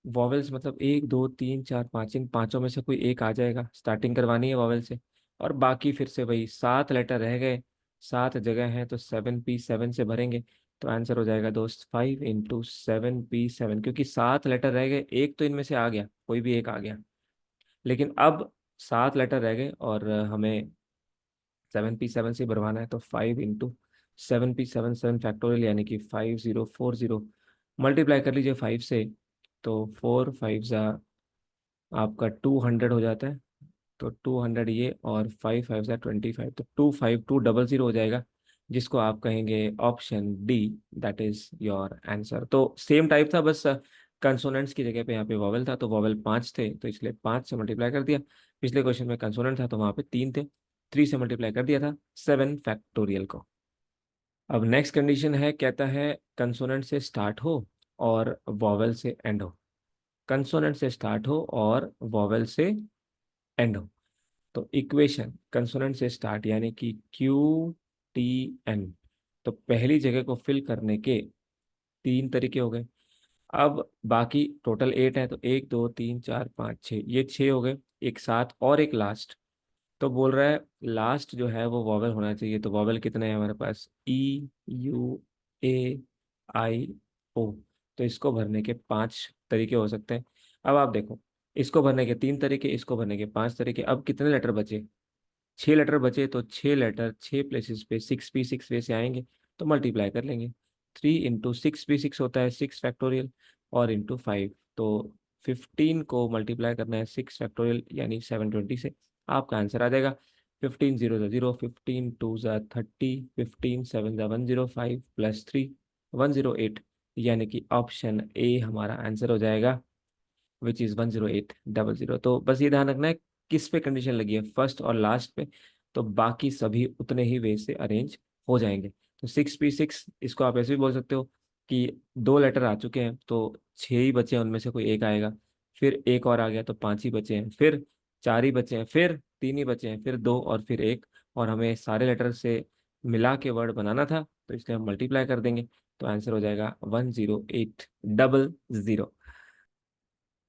वॉवेल्स मतलब 1 2 3 4 5, इन पांचों में से कोई एक आ जाएगा, स्टार्टिंग करवानी है वॉवेल से। और बाकी फिर से वही 7 लेटर रह गए, 7 जगह हैं, तो 7 P 7 से भरेंगे। तो आंसर हो जाएगा दोस्त 5 इंटू 7 P 7, क्योंकि 7 लेटर रह गए, एक तो इनमें से आ गया, कोई भी एक आ गया। लेकिन अब 7 लेटर रह गए और हमें 7 P 7 से भरवाना है। तो 5 इंटू 7 P 7, 7 फैक्टोरियल, यानी कि 5040। मल्टीप्लाई कर लीजिए 5 से, तो 4 5 ज़ा आपका 200 हो जाता है। तो 200 ये, और 5 5 ज़ा 25, तो 25200 हो जाएगा, जिसको आप कहेंगे option D, that is your answer. तो सेम टाइप था, बस कंसोनेंट्स की जगह पे यहाँ पे वॉवेल था, तो वॉवेल 5 थे तो इसलिए 5 से मल्टीप्लाई कर दिया। पिछले क्वेश्चन में कंसोनेंट था तो वहाँ पे 3 थे, 3 से मल्टीप्लाई कर दिया था 7 फैक्टोरियल को। अब नेक्स्ट कंडीशन है, कहता है कंसोनेंट से स्टार्ट हो और वॉवेल से एंड हो। कंसोनेंट से स्टार्ट हो और वॉवेल से एंड हो। तो इक्वेशन कंसोनेंट से स्टार्ट यानी कि क्यू, टी, एन। तो पहली जगह को फिल करने के 3 तरीके हो गए। अब बाकी टोटल 8 है, तो 1 2 3 4 5 6, ये 6 हो गए, एक साथ और एक लास्ट। तो बोल रहा है लास्ट जो है वो वॉवेल होना चाहिए। तो वॉवेल कितने हैं हमारे पास? ई, यू, ए, आई, ओ। तो इसको भरने के 5 तरीके हो सकते हैं। अब आप देखो, इसको भरने के 3 तरीके, इसको भरने के 5 तरीके। अब कितने लेटर बचे? 6 लेटर बचे, तो 6 लेटर 6 प्लेसेस पे 6 P 6 वे से आएंगे, तो मल्टीप्लाई कर लेंगे। 3 इंटू 6 P 6 होता है 6 फैक्टोरियल, और इंटू 5। तो 15 को मल्टीप्लाई करना है 6 फैक्टोरियल यानी 720 से, आपका आंसर आ जाएगा 15 0 0 15 2 ज़ा 30, 15 7 ज़ा 105 प्लस 3 108, यानी कि ऑप्शन ए हमारा आंसर हो जाएगा, विच इज़ 10800। तो बस ये ध्यान रखना है किस पे कंडीशन लगी है, फर्स्ट और लास्ट पे, तो बाकी सभी उतने ही वे से अरेंज हो जाएंगे। तो 6P6, इसको आप ऐसे भी बोल सकते हो कि दो लेटर आ चुके हैं तो छः ही बचे हैं, उनमें से कोई एक आएगा, फिर एक और आ गया तो पांच ही बचे हैं, फिर चार ही बचे हैं, फिर तीन ही बचे हैं, फिर दो और फिर एक, और हमें सारे लेटर से मिला के वर्ड बनाना था तो इसलिए हम मल्टीप्लाई कर देंगे। तो आंसर हो जाएगा 10800।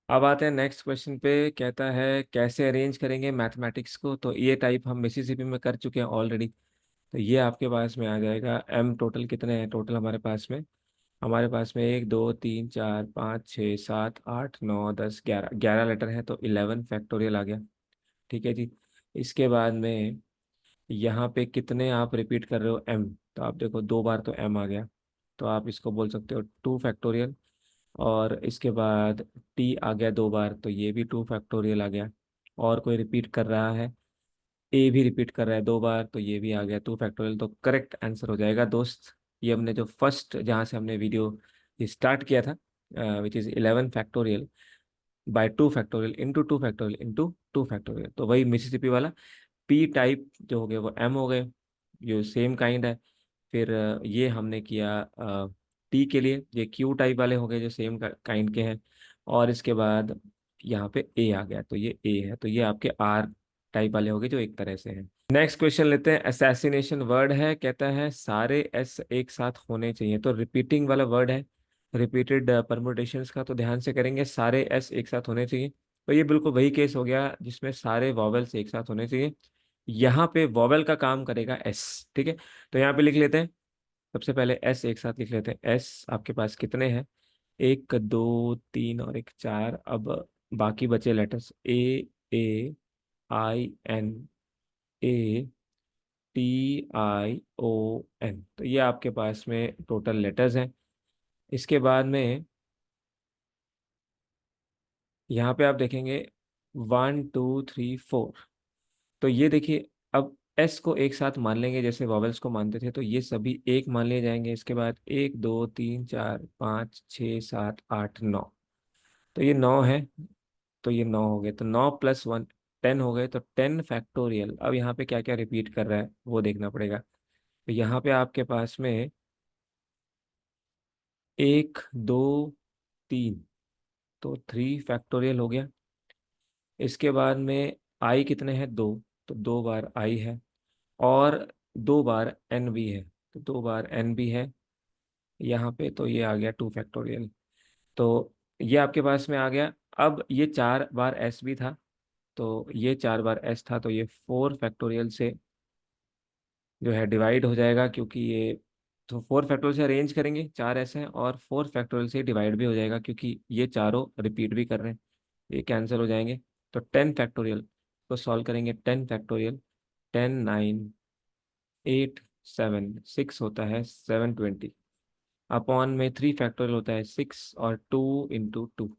अब आते हैं नेक्स्ट क्वेश्चन पे। कहता है कैसे अरेंज करेंगे मैथमेटिक्स को, तो ये टाइप हम मिसिसिपी में कर चुके हैं ऑलरेडी। तो ये आपके पास में आ जाएगा एम, टोटल कितने हैं, टोटल हमारे पास में 1 2 3 4 5 6 7 8 9 10 11, 11 लेटर है तो 11 फैक्टोरियल आ गया। ठीक है जी। इसके बाद में यहाँ पे कितने आप रिपीट कर रहे हो, एम, तो आप देखो दो बार तो एम आ गया, तो आप इसको बोल सकते हो 2 फैक्टोरियल। और इसके बाद टी आ गया दो बार तो ये भी 2 फैक्टोरियल आ गया। और कोई रिपीट कर रहा है, ए भी रिपीट कर रहा है दो बार तो ये भी आ गया 2 फैक्टोरियल। तो करेक्ट आंसर हो जाएगा दोस्त, ये हमने जो फर्स्ट जहाँ से हमने वीडियो स्टार्ट किया था, which is 11 factorial bye 2 factorial into 2 factorial into 2 factorial, तो वही मिसिसिपी वाला पी टाइप जो हो गए वो एम हो गए, जो सेम काइंड है। फिर ये हमने किया टी के लिए, ये क्यू टाइप वाले हो गए जो सेम काइंड के हैं। और इसके बाद यहाँ पे ए आ गया तो ये ए है, तो ये आपके आर टाइप वाले हो गए जो एक तरह से हैं। नेक्स्ट क्वेश्चन लेते हैं। असैसिनेशन वर्ड है, कहता है सारे एस एक साथ होने चाहिए, तो रिपीटिंग वाला वर्ड है, रिपीटेड परमुटेशंस का, तो ध्यान से करेंगे, सारे एस एक साथ होने चाहिए। तो ये बिल्कुल वही केस हो गया जिसमें सारे वॉवेल्स एक साथ होने चाहिए। यहाँ पे वॉवेल का काम करेगा एस। ठीक है, तो यहाँ पे लिख लेते हैं, सबसे पहले एस एक साथ लिख लेते हैं। एस आपके पास कितने हैं, एक दो तीन और एक चार। अब बाकी बचे लेटर्स, AAINATION, तो ये आपके पास में टोटल लेटर्स हैं। इसके बाद में यहाँ पे आप देखेंगे 1 2 3 4, तो ये देखिए, अब एस को एक साथ मान लेंगे जैसे वॉवेल्स को मानते थे, तो ये सभी एक मान लिए जाएंगे। इसके बाद 1 2 3 4 5 6 7 8 9, तो ये 9 है, तो ये 9 हो गए, तो 9 + 1 10 हो गए, तो 10 फैक्टोरियल। अब यहाँ पे क्या क्या रिपीट कर रहा है वो देखना पड़ेगा। तो यहाँ पे आपके पास में 1 2 3, तो 3 फैक्टोरियल हो गया। इसके बाद में आई कितने हैं, दो, तो दो बार आई है, और दो बार एन भी है, तो दो बार एन भी है यहाँ पे, तो ये आ गया 2 फैक्टोरियल। तो ये आपके पास में आ गया। अब ये 4 बार एस भी था, तो ये 4 बार एस था, तो ये 4 फैक्टोरियल से जो है डिवाइड हो जाएगा, क्योंकि ये, तो 4 फैक्टोरियल से अरेंज करेंगे, चार ऐसे हैं, और 4 फैक्टोरियल से डिवाइड भी हो जाएगा क्योंकि ये चारों रिपीट भी कर रहे हैं, ये कैंसिल हो जाएंगे। तो 10 फैक्टोरियल को सॉल्व करेंगे, 10 फैक्टोरियल, 10 9 8 7, 6 होता है 720, अपॉन में 3 फैक्टोरियल होता है 6, और 2 × 2,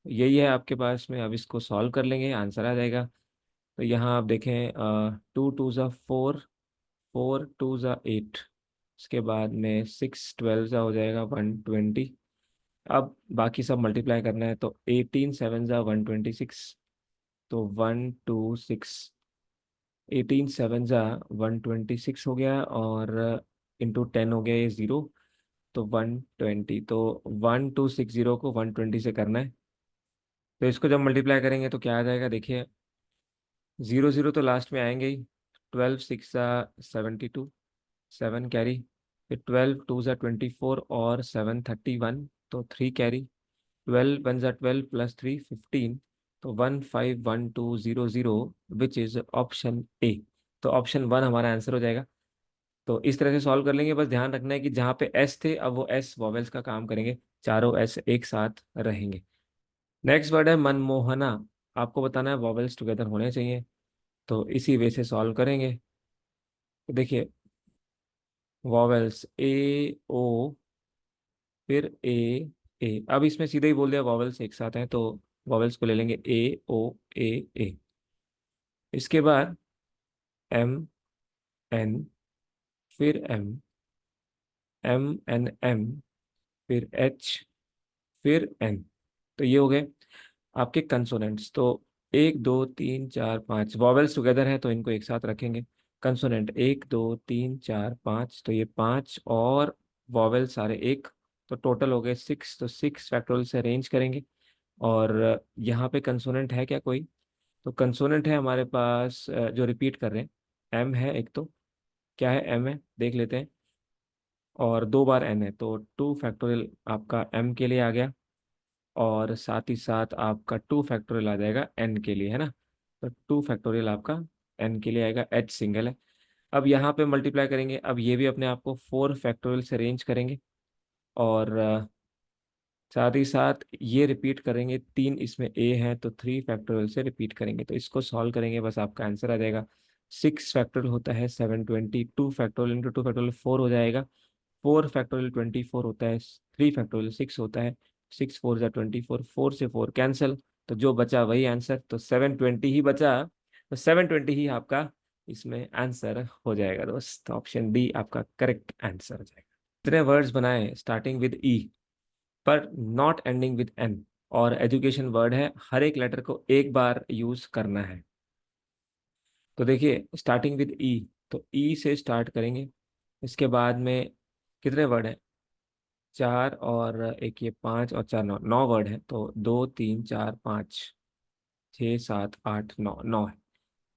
यही है आपके पास में। अब इसको सॉल्व कर लेंगे, आंसर आ जाएगा। तो यहाँ आप देखें, 2 2 ज़ा 4, 4 2 ज़ा 8, इसके बाद में 6 12 ज़ा हो जाएगा 120। अब बाकी सब मल्टीप्लाई करना है, तो 18 7 ज़ा 126, तो 126, 18 7 ज़ा 126 हो गया, और इंटू 10 हो गया ये ज़ीरो, तो 120। तो 1260 को 120 से करना है, तो इसको जब मल्टीप्लाई करेंगे तो क्या आ जाएगा, देखिए ज़ीरो ज़ीरो तो लास्ट में आएंगे ही। 12 6 ज़ा 72, 7 कैरी, फिर 12 2 ज़ा 24 और 7 31, तो 3 कैरी, 12 1 ज़ा 12 प्लस 3 15, तो 151200, विच इज ऑप्शन ए। तो ऑप्शन वन हमारा आंसर हो जाएगा। तो इस तरह से सॉल्व कर लेंगे, बस ध्यान रखना है कि जहाँ पे एस थे अब वो एस वॉवेल्स का काम करेंगे, चारों एस एक साथ रहेंगे। नेक्स्ट वर्ड है मनमोहना, आपको बताना है वॉवेल्स टुगेदर होने चाहिए, तो इसी वे से सॉल्व करेंगे। तो देखिए, वॉवेल्स ए ओ, फिर ए, अब इसमें सीधे ही बोल दिया वॉवेल्स एक साथ हैं, तो वॉवेल्स को ले लेंगे A O A A। इसके बाद एम एन, फिर एम, एम एन एम, फिर एच, फिर एन। तो ये हो गए आपके कंसोनेंट्स। तो 1 2 3 4 5 वॉवेल्स टुगेदर है तो इनको एक साथ रखेंगे। कंसोनेंट 1 2 3 4 5, तो ये 5 और वॉवेल सारे एक, तो टोटल हो गए 6। तो 6 फैक्टोरियल से अरेंज करेंगे। और यहाँ पे कंसोनेंट है क्या कोई? तो कंसोनेंट है हमारे पास जो रिपीट कर रहे हैं, एम है एक तो। क्या है? एम है, देख लेते हैं। और 2 बार एन है, तो 2 फैक्टोरियल आपका एम के लिए आ गया। और साथ ही साथ आपका 2 फैक्टोरियल आ जाएगा एन के लिए, है ना। तो 2 फैक्टोरियल आपका एन के लिए आएगा, एच सिंगल है। अब यहाँ पे मल्टीप्लाई करेंगे, अब ये भी अपने आप को 4 फैक्टोरियल से अरेंज करेंगे। और साथ ही साथ ये रिपीट करेंगे, 3 इसमें ए है तो 3 फैक्टोरियल से रिपीट करेंगे। तो इसको सॉल्व करेंगे, बस आपका आंसर आ जाएगा। 6 फैक्टोरियल होता है 720, 2 फैक्टोरियल इंटू 2 फैक्टोरियल 4 हो जाएगा। 4 फैक्टोरियल 24 होता है, 3 फैक्टोरियल 6 होता है। 6 4 जा 24, 4 से 4 कैंसिल, तो जो बचा वही आंसर, तो 720 ही बचा। तो 720 ही आपका इसमें आंसर हो जाएगा दोस्त। ऑप्शन डी आपका करेक्ट आंसर हो जाएगा। कितने वर्ड्स बनाए स्टार्टिंग विद ई पर नॉट एंडिंग विद एन? और एजुकेशन वर्ड है, हर एक लेटर को एक बार यूज करना है। तो देखिए स्टार्टिंग विद ई, तो ई से स्टार्ट करेंगे। इसके बाद में कितने वर्ड है? 4 और एक ये 5 और 4 9 वर्ड है। तो 2 3 4 5 6 7 8 9 9 है।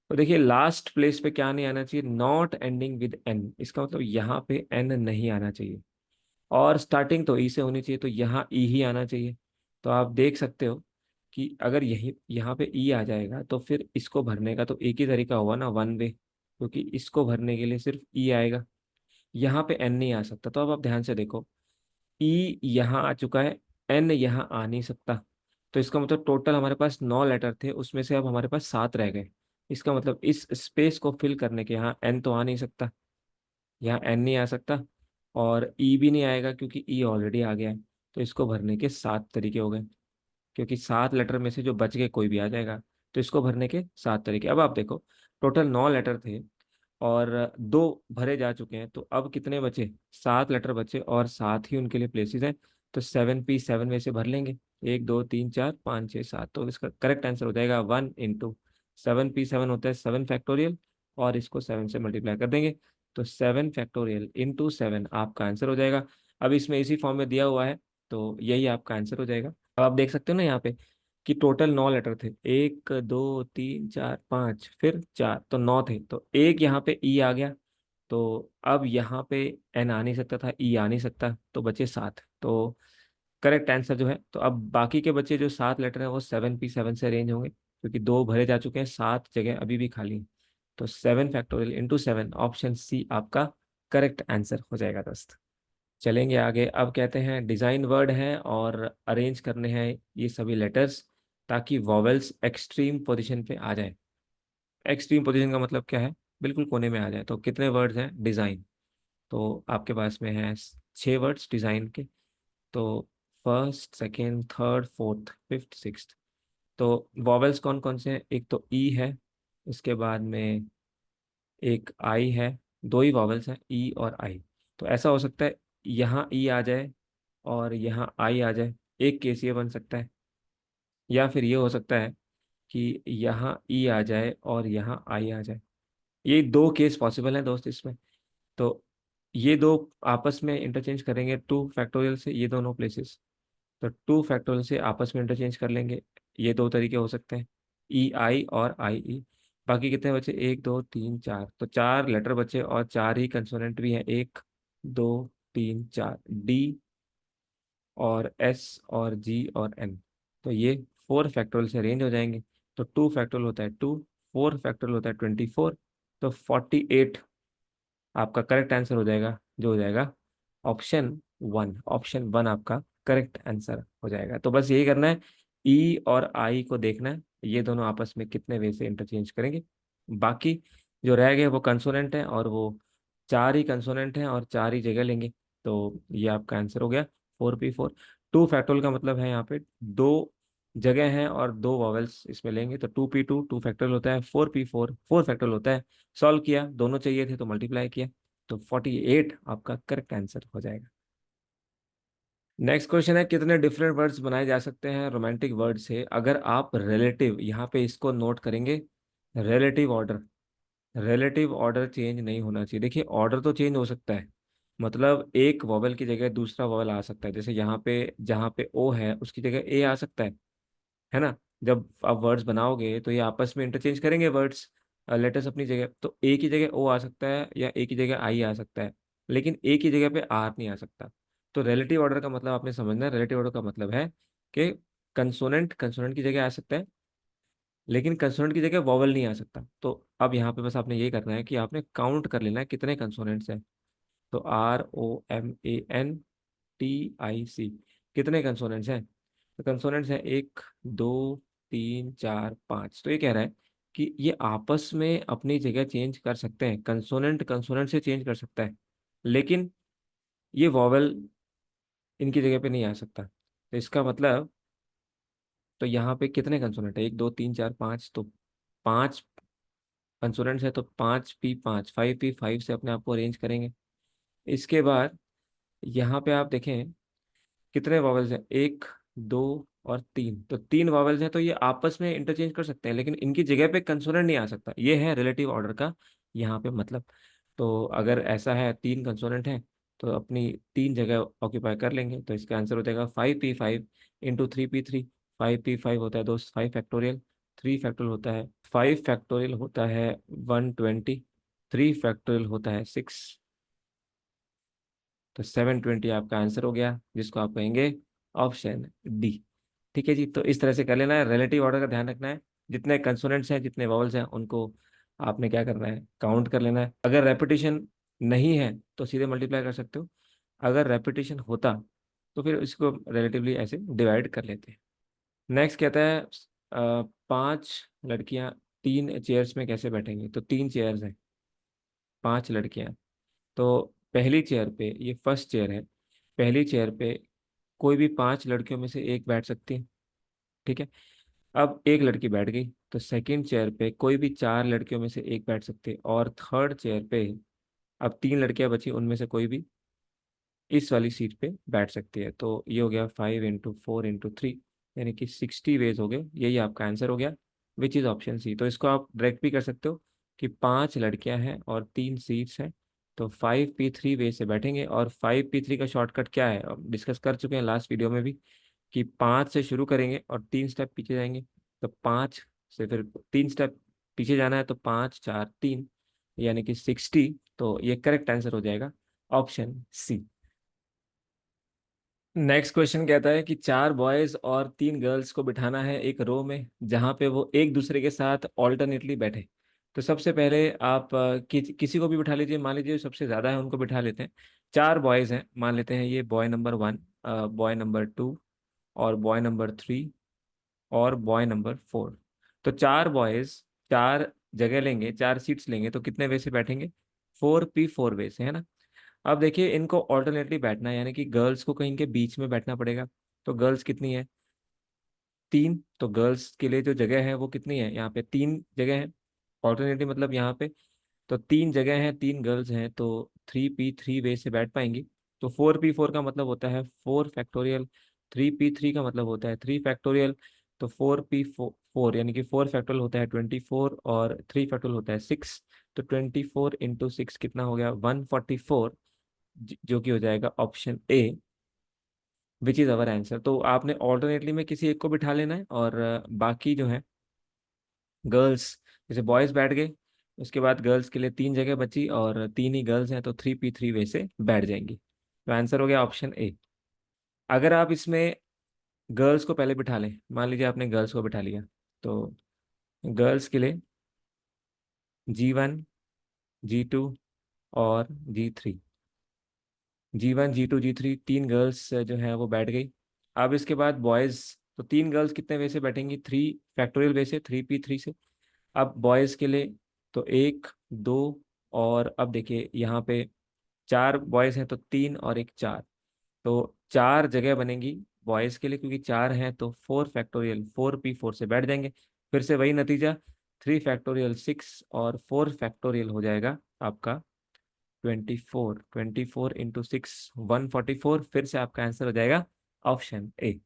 तो देखिए लास्ट प्लेस पे क्या नहीं आना चाहिए? नॉट एंडिंग विद एन, इसका मतलब यहाँ पे एन नहीं आना चाहिए। और स्टार्टिंग तो ई से होनी चाहिए, तो यहाँ ई ही आना चाहिए। तो आप देख सकते हो कि अगर यही यहाँ पे ई आ जाएगा तो फिर इसको भरने का तो एक ही तरीका हुआ ना, वन वे, क्योंकि इसको भरने के लिए सिर्फ ई आएगा, यहाँ पे एन नहीं आ सकता। तो अब आप ध्यान से देखो, ई यहाँ आ चुका है, एन यहाँ आ नहीं सकता। तो इसका मतलब टोटल हमारे पास 9 लेटर थे, उसमें से अब हमारे पास 7 रह गए। इसका मतलब इस स्पेस को फिल करने के यहाँ एन तो आ नहीं सकता, यहाँ एन नहीं आ सकता। और ई भी नहीं आएगा क्योंकि ई ऑलरेडी आ गया है। तो इसको भरने के 7 तरीके हो गए, क्योंकि 7 लेटर में से जो बच गए कोई भी आ जाएगा। तो इसको भरने के 7 तरीके। अब आप देखो, टोटल 9 लेटर थे और 2 भरे जा चुके हैं, तो अब कितने बचे? 7 लेटर बचे और 7 ही उनके लिए प्लेसेस हैं। तो 7P7 में से भर लेंगे, 1 2 3 4 5 6 7। तो इसका करेक्ट आंसर हो जाएगा 1 इंटू 7P7 होता है 7 फैक्टोरियल, और इसको 7 से मल्टीप्लाई कर देंगे। तो 7 फैक्टोरियल इंटू 7 आपका आंसर हो जाएगा। अब इसमें इसी फॉर्म में दिया हुआ है, तो यही आपका आंसर हो जाएगा। अब आप देख सकते हो ना यहाँ पे कि टोटल 9 लेटर थे, 1 2 3 4 5 फिर 4, तो 9 थे। तो एक यहाँ पे ई आ गया, तो अब यहाँ पे एन आ नहीं सकता था, ई आ नहीं सकता, तो बचे 7। तो करेक्ट आंसर जो है, तो अब बाकी के बच्चे जो 7 लेटर हैं वो 7P7 से अरेंज होंगे, क्योंकि 2 भरे जा चुके हैं, 7 जगह अभी भी खाली है। तो 7 फैक्टोरियल इंटू 7, ऑप्शन सी आपका करेक्ट आंसर हो जाएगा दोस्त। चलेंगे आगे। अब कहते हैं डिजाइन वर्ड है और अरेंज करने हैं ये सभी लेटर्स, ताकि वॉवेल्स एक्सट्रीम पोजीशन पे आ जाए। एक्सट्रीम पोजीशन का मतलब क्या है? बिल्कुल कोने में आ जाए। तो कितने वर्ड्स हैं डिजाइन? तो आपके पास में है 6 वर्ड्स डिजाइन के। तो first, second, third, fourth, fifth, sixth. तो वॉवेल्स कौन कौन से हैं? एक तो ई है, इसके बाद में एक आई है। 2 ही वॉवेल्स हैं, ई और आई। तो ऐसा हो सकता है यहाँ ई आ जाए और यहाँ आई आ जाए, एक केस ये बन सकता है। या फिर ये हो सकता है कि यहाँ ई आ जाए और यहाँ आई आ जाए। ये 2 केस पॉसिबल हैं दोस्त इसमें। तो ये दो आपस में इंटरचेंज करेंगे 2 फैक्टोरियल से, ये दोनों प्लेसेस। तो 2 फैक्टोरियल से आपस में इंटरचेंज कर लेंगे। ये 2 तरीके हो सकते हैं, ई आई और आई ई। बाकी कितने बचे? 1 2 3 4, तो 4 लेटर बचे और 4 ही कंसोनेंट भी हैं, 1 2 3 4, डी और एस और जी और एन। तो ये 4 फैक्टोरियल से अरेंज हो जाएंगे। तो 2 फैक्टोरियल होता है 2, 4 फैक्टोरियल होता है 24, तो 48 आपका करेक्ट आंसर हो जाएगा, जो हो जाएगा ऑप्शन 1। ऑप्शन 1 आपका करेक्ट आंसर हो जाएगा। तो बस यही करना है, ई और आई को देखना है ये दोनों आपस में कितने वे से इंटरचेंज करेंगे। बाकी जो रह गए वो कंसोनेंट हैं, और वो 4 ही कंसोनेंट हैं और 4 ही जगह लेंगे। तो ये आपका आंसर हो गया 4P4। 2 फैक्टोरियल का मतलब है यहाँ पे 2 जगह है और दो वॉवेल्स इसमें लेंगे तो 2p2 2 फैक्टोरियल होता है, 4p4 4 फैक्टोरियल होता है। सॉल्व किया, दोनों चाहिए थे तो मल्टीप्लाई किया, तो 48 आपका करेक्ट आंसर हो जाएगा। नेक्स्ट क्वेश्चन है, कितने डिफरेंट वर्ड्स बनाए जा सकते हैं रोमांटिक वर्ड से अगर आप रिलेटिव, यहाँ पे इसको नोट करेंगे, relative order, relative order change नहीं होना चाहिए। देखिए ऑर्डर तो चेंज हो सकता है, मतलब एक वॉवेल की जगह दूसरा वॉवेल आ सकता है, जैसे यहाँ पे जहाँ पे ओ है उसकी जगह ए आ सकता है ना। जब आप वर्ड्स बनाओगे तो ये आपस में इंटरचेंज करेंगे वर्ड्स, लेटर्स अपनी जगह, तो ए की जगह ओ आ सकता है या ए की जगह आई आ सकता है, लेकिन ए की जगह पे आर नहीं आ सकता। तो रिलेटिव ऑर्डर का मतलब आपने समझना है, रिलेटिव ऑर्डर का मतलब है कि कंसोनेंट कंसोनेंट की जगह आ सकता है, लेकिन कंसोनेंट की जगह वॉवल नहीं आ सकता। तो अब यहाँ पे बस आपने ये करना है कि आपने काउंट कर लेना है कितने कंसोनेंट्स हैं। तो ROMANTIC, कितने कंसोनेंट्स हैं? तो कंसोनेंट्स हैं 1 2 3 4 5। तो ये कह रहा है कि ये आपस में अपनी जगह चेंज कर सकते हैं, कंसोनेंट कंसोनेंट से चेंज कर सकता है, लेकिन ये वॉवेल इनकी जगह पे नहीं आ सकता। तो इसका मतलब, तो यहाँ पे कितने कंसोनेंट है? 1 2 3 4 5, तो 5 कंसोनेंट्स है, तो 5p5 5p5 से अपने आप को अरेंज करेंगे। इसके बाद यहाँ पे आप देखें कितने वॉवेल्स हैं, 1 2 और 3, तो 3 वॉवेल्स हैं, तो ये आपस में इंटरचेंज कर सकते हैं, लेकिन इनकी जगह पे कंसोनेंट नहीं आ सकता। ये है रिलेटिव ऑर्डर का यहाँ पे मतलब। तो अगर ऐसा है 3 कंसोनेंट हैं तो अपनी 3 जगह ऑक्यूपाई कर लेंगे, तो इसका आंसर हो जाएगा 5p5 × 3p3। 5p5 होता है दोस्त 5 फैक्टोरियल, 3 फैक्टोरियल होता है 5 फैक्टोरियल होता है 120, 3 फैक्टोरियल होता है 6, तो 720 आपका आंसर हो गया, जिसको आप कहेंगे ऑप्शन डी। ठीक है जी, तो इस तरह से कर लेना है, रिलेटिव ऑर्डर का ध्यान रखना है, जितने कंसोनेंट्स हैं जितने वॉवल्स हैं उनको आपने क्या करना है, काउंट कर लेना है। अगर रेपिटेशन नहीं है तो सीधे मल्टीप्लाई कर सकते हो, अगर रेपिटेशन होता तो फिर इसको रिलेटिवली ऐसे डिवाइड कर लेते हैं। नेक्स्ट कहता है 5 लड़कियां 3 चेयर्स में कैसे बैठेंगी? तो 3 चेयर्स हैं, 5 लड़कियां, तो पहली चेयर पे, ये फर्स्ट चेयर है, पहली चेयर पे कोई भी 5 लड़कियों में से एक बैठ सकती है। ठीक है, अब एक लड़की बैठ गई, तो सेकंड चेयर पे कोई भी 4 लड़कियों में से एक बैठ सकती है, और थर्ड चेयर पे अब 3 लड़कियां बची, उनमें से कोई भी इस वाली सीट पे बैठ सकती है। तो ये हो गया 5 × 4 × 3, यानी कि 60 वेज हो गए, यही आपका आंसर हो गया, विच इज ऑप्शन सी। तो इसको आप डायरेक्ट भी कर सकते हो कि 5 लड़कियां हैं और 3 सीट्स हैं, तो 5p3 वे से बैठेंगे। और 5p3 का शॉर्टकट क्या है, अब डिस्कस कर चुके हैं लास्ट वीडियो में भी, कि 5 से शुरू करेंगे और 3 स्टेप पीछे जाएंगे, तो 5 से फिर 3 स्टेप पीछे जाना है, तो 5 4 3, यानी कि 60। तो ये करेक्ट आंसर हो जाएगा ऑप्शन सी। नेक्स्ट क्वेश्चन कहता है कि 4 बॉयज और 3 गर्ल्स को बिठाना है एक रो में जहां पे वो एक दूसरे के साथ ऑल्टरनेटली बैठे। तो सबसे पहले आप किसी को भी बिठा लीजिए, मान लीजिए सबसे ज्यादा है उनको बिठा लेते हैं। 4 बॉयज हैं, मान लेते हैं ये बॉय नंबर 1, बॉय नंबर 2, और बॉय नंबर 3, और बॉय नंबर 4। तो 4 बॉयज 4 जगह लेंगे, 4 सीट्स लेंगे, तो कितने वे से बैठेंगे? 4p4 वे से, है ना। अब देखिए इनको ऑल्टरनेटली बैठना है, यानी कि गर्ल्स को कहीं के बीच में बैठना पड़ेगा। तो गर्ल्स कितनी है? 3, तो गर्ल्स के लिए जो जगह है वो कितनी है? यहाँ पे 3 जगह है, ऑल्टरनेटली मतलब यहाँ पे, तो 3 जगह है, 3 गर्ल्स हैं, तो 3p3 वे से बैठ पाएंगी। तो 4p4 का मतलब होता है 4 फैक्टोरियल, 3p3 का मतलब होता है 3 फैक्टोरियल, तो 4p4 यानी कि 4 फैक्टोरियल होता है 24, और 3 फैक्टोरियल होता है 6। तो 24 × 6 कितना हो गया? 144, जो कि हो जाएगा option A, which is our answer. तो आपने ऑल्टरनेटली में किसी एक को बिठा लेना है, और बाकी जो है गर्ल्स, जैसे बॉयज बैठ गए, उसके बाद गर्ल्स के लिए 3 जगह बची और 3 ही गर्ल्स हैं, तो 3p3 वे से बैठ जाएंगी। तो आंसर हो गया ऑप्शन ए। अगर आप इसमें गर्ल्स को पहले बिठा लें, मान लीजिए आपने गर्ल्स को बिठा लिया, तो गर्ल्स के लिए G1 G2 और G3, G1 G2 G3, 3 girls जो है वो बैठ गई। अब इसके बाद बॉयज, तो 3 गर्ल्स कितने वे से बैठेंगी? 3 फैक्टोरियल वे से, 3p3 से। अब बॉयज के लिए तो 1 2, और अब देखिए यहाँ पे 4 बॉयज हैं, तो 3 और 1 4, तो 4 जगह बनेगी बॉयज के लिए क्योंकि 4 हैं तो 4 फैक्टोरियल 4p4 से बैठ जाएंगे। फिर से वही नतीजा, 3 फैक्टोरियल 6 और 4 फैक्टोरियल हो जाएगा आपका 24। 24 × 6 144। फिर से आपका आंसर हो जाएगा ऑप्शन ए।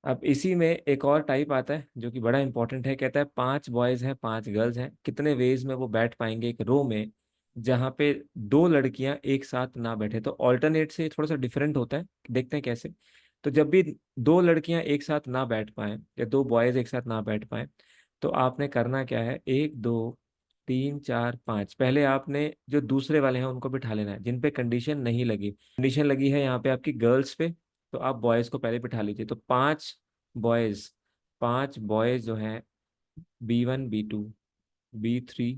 अब इसी में एक और टाइप आता है जो कि बड़ा इंपॉर्टेंट है। कहता है 5 बॉयज हैं 5 गर्ल्स हैं, कितने वेज में वो बैठ पाएंगे एक रो में जहाँ पे 2 लड़कियां एक साथ ना बैठे। तो ऑल्टरनेट से थोड़ा सा डिफरेंट होता है, देखते हैं कैसे। तो जब भी 2 लड़कियां एक साथ ना बैठ पाए या 2 बॉयज एक साथ ना बैठ पाए, तो आपने करना क्या है, 1 2 3 4 5, पहले आपने जो दूसरे वाले हैं उनको बिठा लेना है जिन पे कंडीशन नहीं लगी। कंडीशन लगी है यहाँ पे आपकी गर्ल्स पे, तो आप बॉयज को पहले बिठा लीजिए। तो 5 बॉयज, 5 बॉयज जो हैं, B1 B2 B3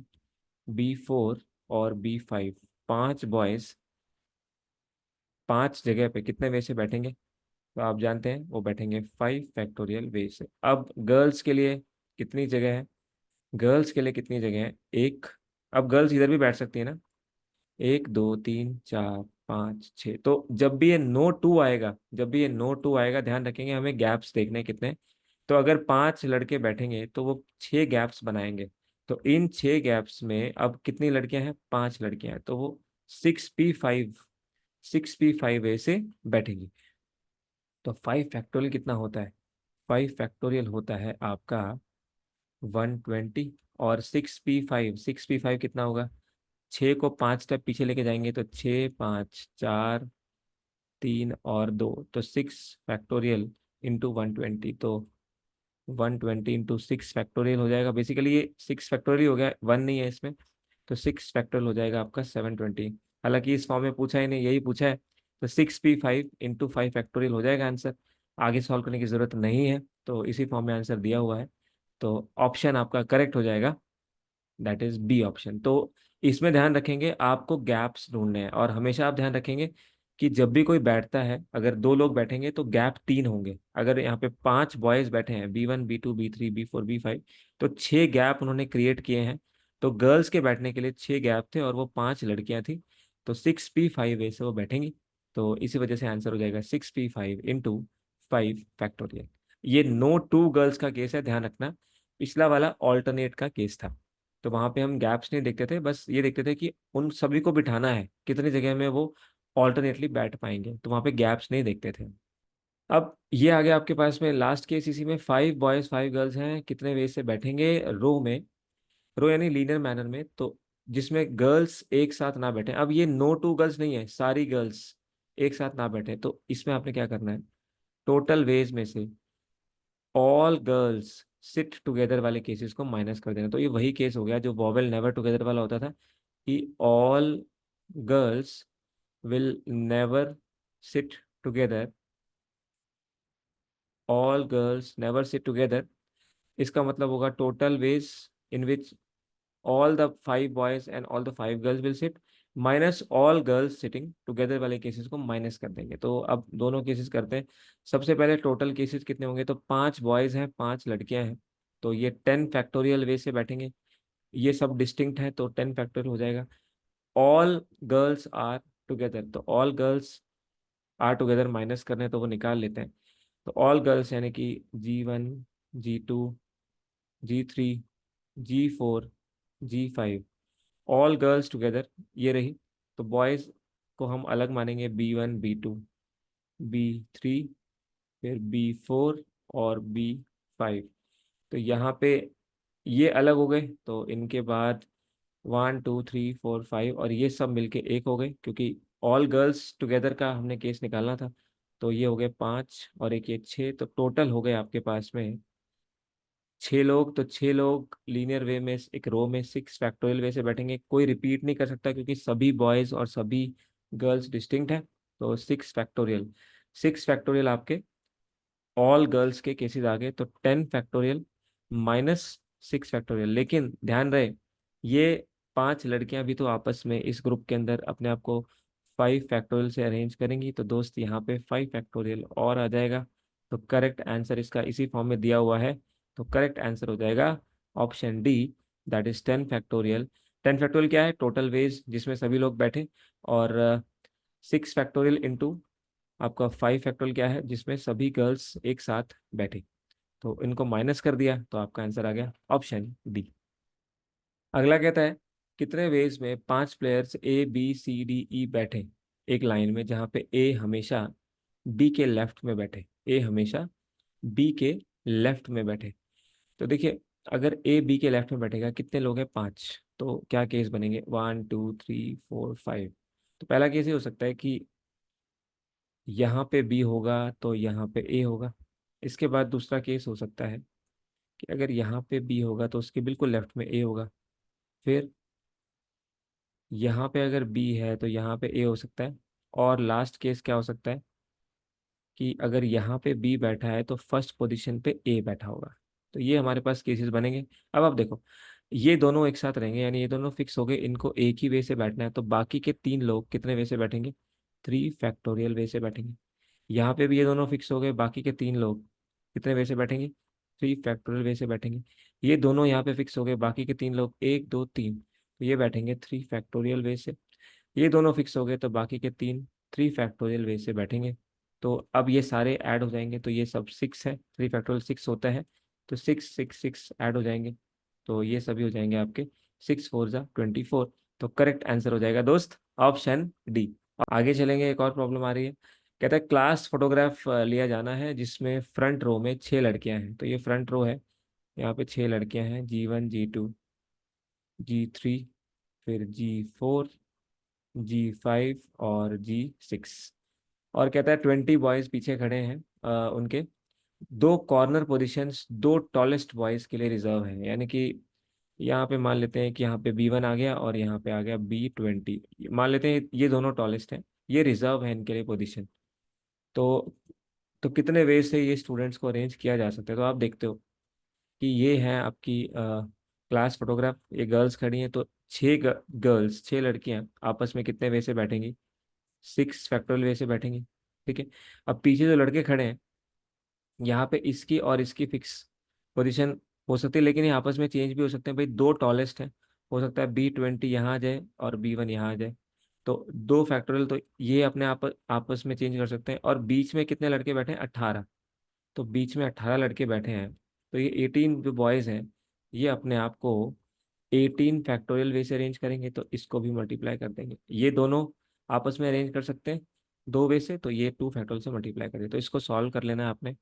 B4 और B5, 5 बॉयज 5 जगह पे कितने वे से बैठेंगे? तो आप जानते हैं वो बैठेंगे 5 फैक्टोरियल वे से। अब गर्ल्स के लिए कितनी जगह है? गर्ल्स के लिए कितनी जगह है? एक। अब गर्ल्स इधर भी बैठ सकती है ना, 1 2 3 4 5 6। तो जब भी ये नो 2 आएगा, जब भी ये नो 2 आएगा, ध्यान रखेंगे हमें गैप्स देखने हैं कितने। तो अगर 5 लड़के बैठेंगे तो वो 6 गैप्स बनाएंगे। तो इन 6 गैप्स में अब कितनी लड़कियां हैं? 5 लड़कियां हैं, तो वो 6p5, 6p5 ऐसे बैठेंगी। तो 5 फैक्टोरियल कितना होता है? 5 फैक्टोरियल होता है आपका 120। और 6p5 कितना होगा? 6 को 5 स्टेप पीछे लेके जाएंगे तो 6 5 4 3 और 2, तो 6 फैक्टोरियल × 120। तो 120 × 6 फैक्टोरियल हो जाएगा। बेसिकली ये 6 फैक्टोरियल हो गया, 1 नहीं है इसमें। तो 6 फैक्टोरियल हो जाएगा आपका 720। हालांकि इस फॉर्म में पूछा ही नहीं, यही पूछा है। तो 6p5 × 5 फैक्टोरियल हो जाएगा आंसर। आगे सॉल्व करने की जरूरत नहीं है, तो इसी फॉर्म में आंसर दिया हुआ है। तो ऑप्शन आपका करेक्ट हो जाएगा, दैट इज बी ऑप्शन। तो इसमें ध्यान रखेंगे आपको गैप्स ढूंढने हैं, और हमेशा आप ध्यान रखेंगे कि जब भी कोई बैठता है, अगर 2 लोग बैठेंगे तो गैप 3 होंगे। अगर यहाँ पे 5 बॉयज बैठे हैं, B1 B2 B3 B4 B5, तो 6 गैप उन्होंने क्रिएट किए हैं। तो गर्ल्स के बैठने के लिए 6 गैप थे और वो 5 लड़कियां थी। तो 6p5 ऐसे वो बैठेंगी। तो इसी वजह से आंसर हो जाएगा 6p5 × 5 फैक्टोरियल। ये नो 2 गर्ल्स का केस है, ध्यान रखना। पिछला वाला ऑल्टरनेट का केस था, तो वहां पे हम गैप्स नहीं देखते थे, बस ये देखते थे कि उन सभी को बिठाना है कितनी जगह में वो ऑल्टरनेटली बैठ पाएंगे, तो वहां पे गैप्स नहीं देखते थे। अब ये आ गया आपके पास में लास्ट केस। इसी में 5 बॉयज 5 गर्ल्स हैं, कितने वे से बैठेंगे रो में? रो यानी लीनियर मैनर में, तो जिसमें गर्ल्स एक साथ ना बैठे। अब ये नो 2 गर्ल्स नहीं है, सारी गर्ल्स एक साथ ना बैठे। तो इसमें आपने क्या करना है, टोटल वेज में से ऑल गर्ल्स सिट टुगेदर वाले केसेस को माइनस कर देना। तो ये वही केस हो गया जो वॉवेल नेवर टुगेदर वाला होता था, कि all girls will never sit together, all girls never sit together. इसका मतलब होगा total ways in which all the 5 boys and all the 5 girls will sit, minus all girls sitting together वाले cases को minus कर देंगे। तो अब दोनों केसेस करते हैं। सबसे पहले टोटल केसेस कितने होंगे? तो 5 बॉयज हैं 5 लड़कियां हैं, तो ये 10 फैक्टोरियल वे से बैठेंगे। ये सब डिस्टिंक्ट है तो 10 फैक्टोरियल हो जाएगा। ऑल गर्ल्स आर टुगेदर, तो all girls are together minus करने तो वो निकाल लेते हैं। तो ऑल गर्ल्स यानी कि G1 G2 G3 G4 G5, all girls together ये रही। तो बॉयज को हम अलग मानेंगे, B1 B2 B3, फिर B4 और B5। तो यहाँ पे ये अलग हो गए, तो इनके बाद 1 2 3 4 5 और ये सब मिलके एक हो गए, क्योंकि ऑल गर्ल्स टुगेदर का हमने केस निकालना था। तो ये हो गए 5 और एक ये 6, तो टोटल हो गए आपके पास में 6 लोग। तो 6 लोग लीनियर वे में एक रो में 6 फैक्टोरियल वे से बैठेंगे। कोई रिपीट नहीं कर सकता क्योंकि सभी बॉयज और सभी गर्ल्स डिस्टिंक्ट है। तो 6 फैक्टोरियल आपके ऑल गर्ल्स के केसेस आ गए। तो 10 फैक्टोरियल माइनस 6 फैक्टोरियल। लेकिन ध्यान रहे, ये 5 लड़कियां भी तो आपस में इस ग्रुप के अंदर अपने आप को 5 फैक्टोरियल से अरेंज करेंगी। तो दोस्त यहाँ पे 5 फैक्टोरियल और आ जाएगा। तो करेक्ट आंसर इसका इसी फॉर्म में दिया हुआ है। तो करेक्ट आंसर हो जाएगा option D, that is 10 factorial. 10 factorial क्या है? टोटल वेज जिसमें सभी लोग बैठे। और 6 फैक्टोरियल इंटू आपका 5 फैक्टोरियल क्या है, जिसमें सभी गर्ल्स एक साथ बैठे, तो इनको माइनस कर दिया तो आपका आंसर आ गया ऑप्शन डी। अगला कहता है कितने वेज में 5 players A B C D E बैठे एक लाइन में, जहाँ पे ए हमेशा बी के लेफ्ट में बैठे, ए हमेशा बी के लेफ्ट में बैठे। तो देखिए, अगर ए बी के लेफ्ट में बैठेगा, कितने लोग हैं, 5, तो क्या केस बनेंगे, 1 2 3 4 5। तो पहला केस ये हो सकता है कि यहाँ पे बी होगा तो यहाँ पे ए होगा। इसके बाद दूसरा केस हो सकता है कि अगर यहाँ पे बी होगा तो उसके बिल्कुल लेफ्ट में ए होगा। फिर यहाँ पे अगर बी है तो यहाँ पे ए हो सकता है। और लास्ट केस क्या हो सकता है कि अगर यहाँ पे बी बैठा है तो फर्स्ट पोजीशन पे ए बैठा होगा। तो ये हमारे पास केसेस बनेंगे। अब आप देखो, ये दोनों एक साथ रहेंगे, यानी ये दोनों फिक्स हो गए, इनको एक ही वे से बैठना है, तो बाकी के 3 लोग कितने वे से बैठेंगे, 3 फैक्टोरियल वे से बैठेंगे। यहाँ पे भी ये दोनों फिक्स हो गए, बाकी के 3 लोग कितने वे से बैठेंगे, 3 फैक्टोरियल वे से बैठेंगे। ये दोनों यहाँ पे फिक्स हो गए, बाकी के 3 लोग 1 2 3, तो ये बैठेंगे 3 फैक्टोरियल वे से। ये दोनों फिक्स हो गए तो बाकी के 3 3 फैक्टोरियल वे से बैठेंगे। तो अब ये सारे ऐड हो जाएंगे, तो ये सब 6 है, 3 फैक्टोरियल 6 होता है, तो 6 6 6 ऐड हो जाएंगे, तो ये सभी हो जाएंगे आपके 6 4 = 24। तो करेक्ट आंसर हो जाएगा दोस्त ऑप्शन डी। आगे चलेंगे, एक और प्रॉब्लम आ रही है। कहता है क्लास फोटोग्राफ लिया जाना है जिसमें फ्रंट रो में 6 लड़कियां हैं। तो ये फ्रंट रो है, यहाँ पे 6 लड़कियां हैं, G1 G2 G3, फिर G4 G5 और G6। और कहता है 20 बॉयज पीछे खड़े हैं, उनके 2 कॉर्नर पोजीशंस 2 टॉलेस्ट बॉयज के लिए रिजर्व है। यानी कि यहाँ पे मान लेते हैं कि यहाँ पे B1 आ गया और यहाँ पे आ गया B20, मान लेते हैं ये दोनों टॉलेस्ट हैं, ये रिजर्व है इनके लिए पोजीशन। तो कितने वे से ये स्टूडेंट्स को अरेंज किया जा सकता है। तो आप देखते हो कि ये है आपकी क्लास फोटोग्राफ, ये गर्ल्स खड़ी हैं, तो 6 गर्ल्स 6 लड़कियां आपस में कितने वे से बैठेंगी, 6 फैक्टोरियल वे से बैठेंगी। ठीक है। अब पीछे जो लड़के खड़े हैं, यहाँ पे इसकी और इसकी फिक्स पोजीशन हो सकती है, लेकिन ये आपस में चेंज भी हो सकते हैं। भाई 2 टॉलेस्ट हैं, हो सकता है B20 यहाँ आ जाए और B1 यहाँ आ जाए, तो 2 फैक्टोरियल, तो ये अपने आपस में चेंज कर सकते हैं। और बीच में कितने लड़के बैठे हैं, 18, तो बीच में 18 लड़के बैठे हैं, तो ये 18 जो बॉयज़ हैं, ये अपने आप को 18 फैक्टोरियल वे से अरेंज करेंगे, तो इसको भी मल्टीप्लाई कर देंगे। ये दोनों आपस में अरेंज कर सकते हैं 2 वे से, तो ये 2 फैक्टोरियल से मल्टीप्लाई कर दें, तो इसको सॉल्व कर लेना है आपने।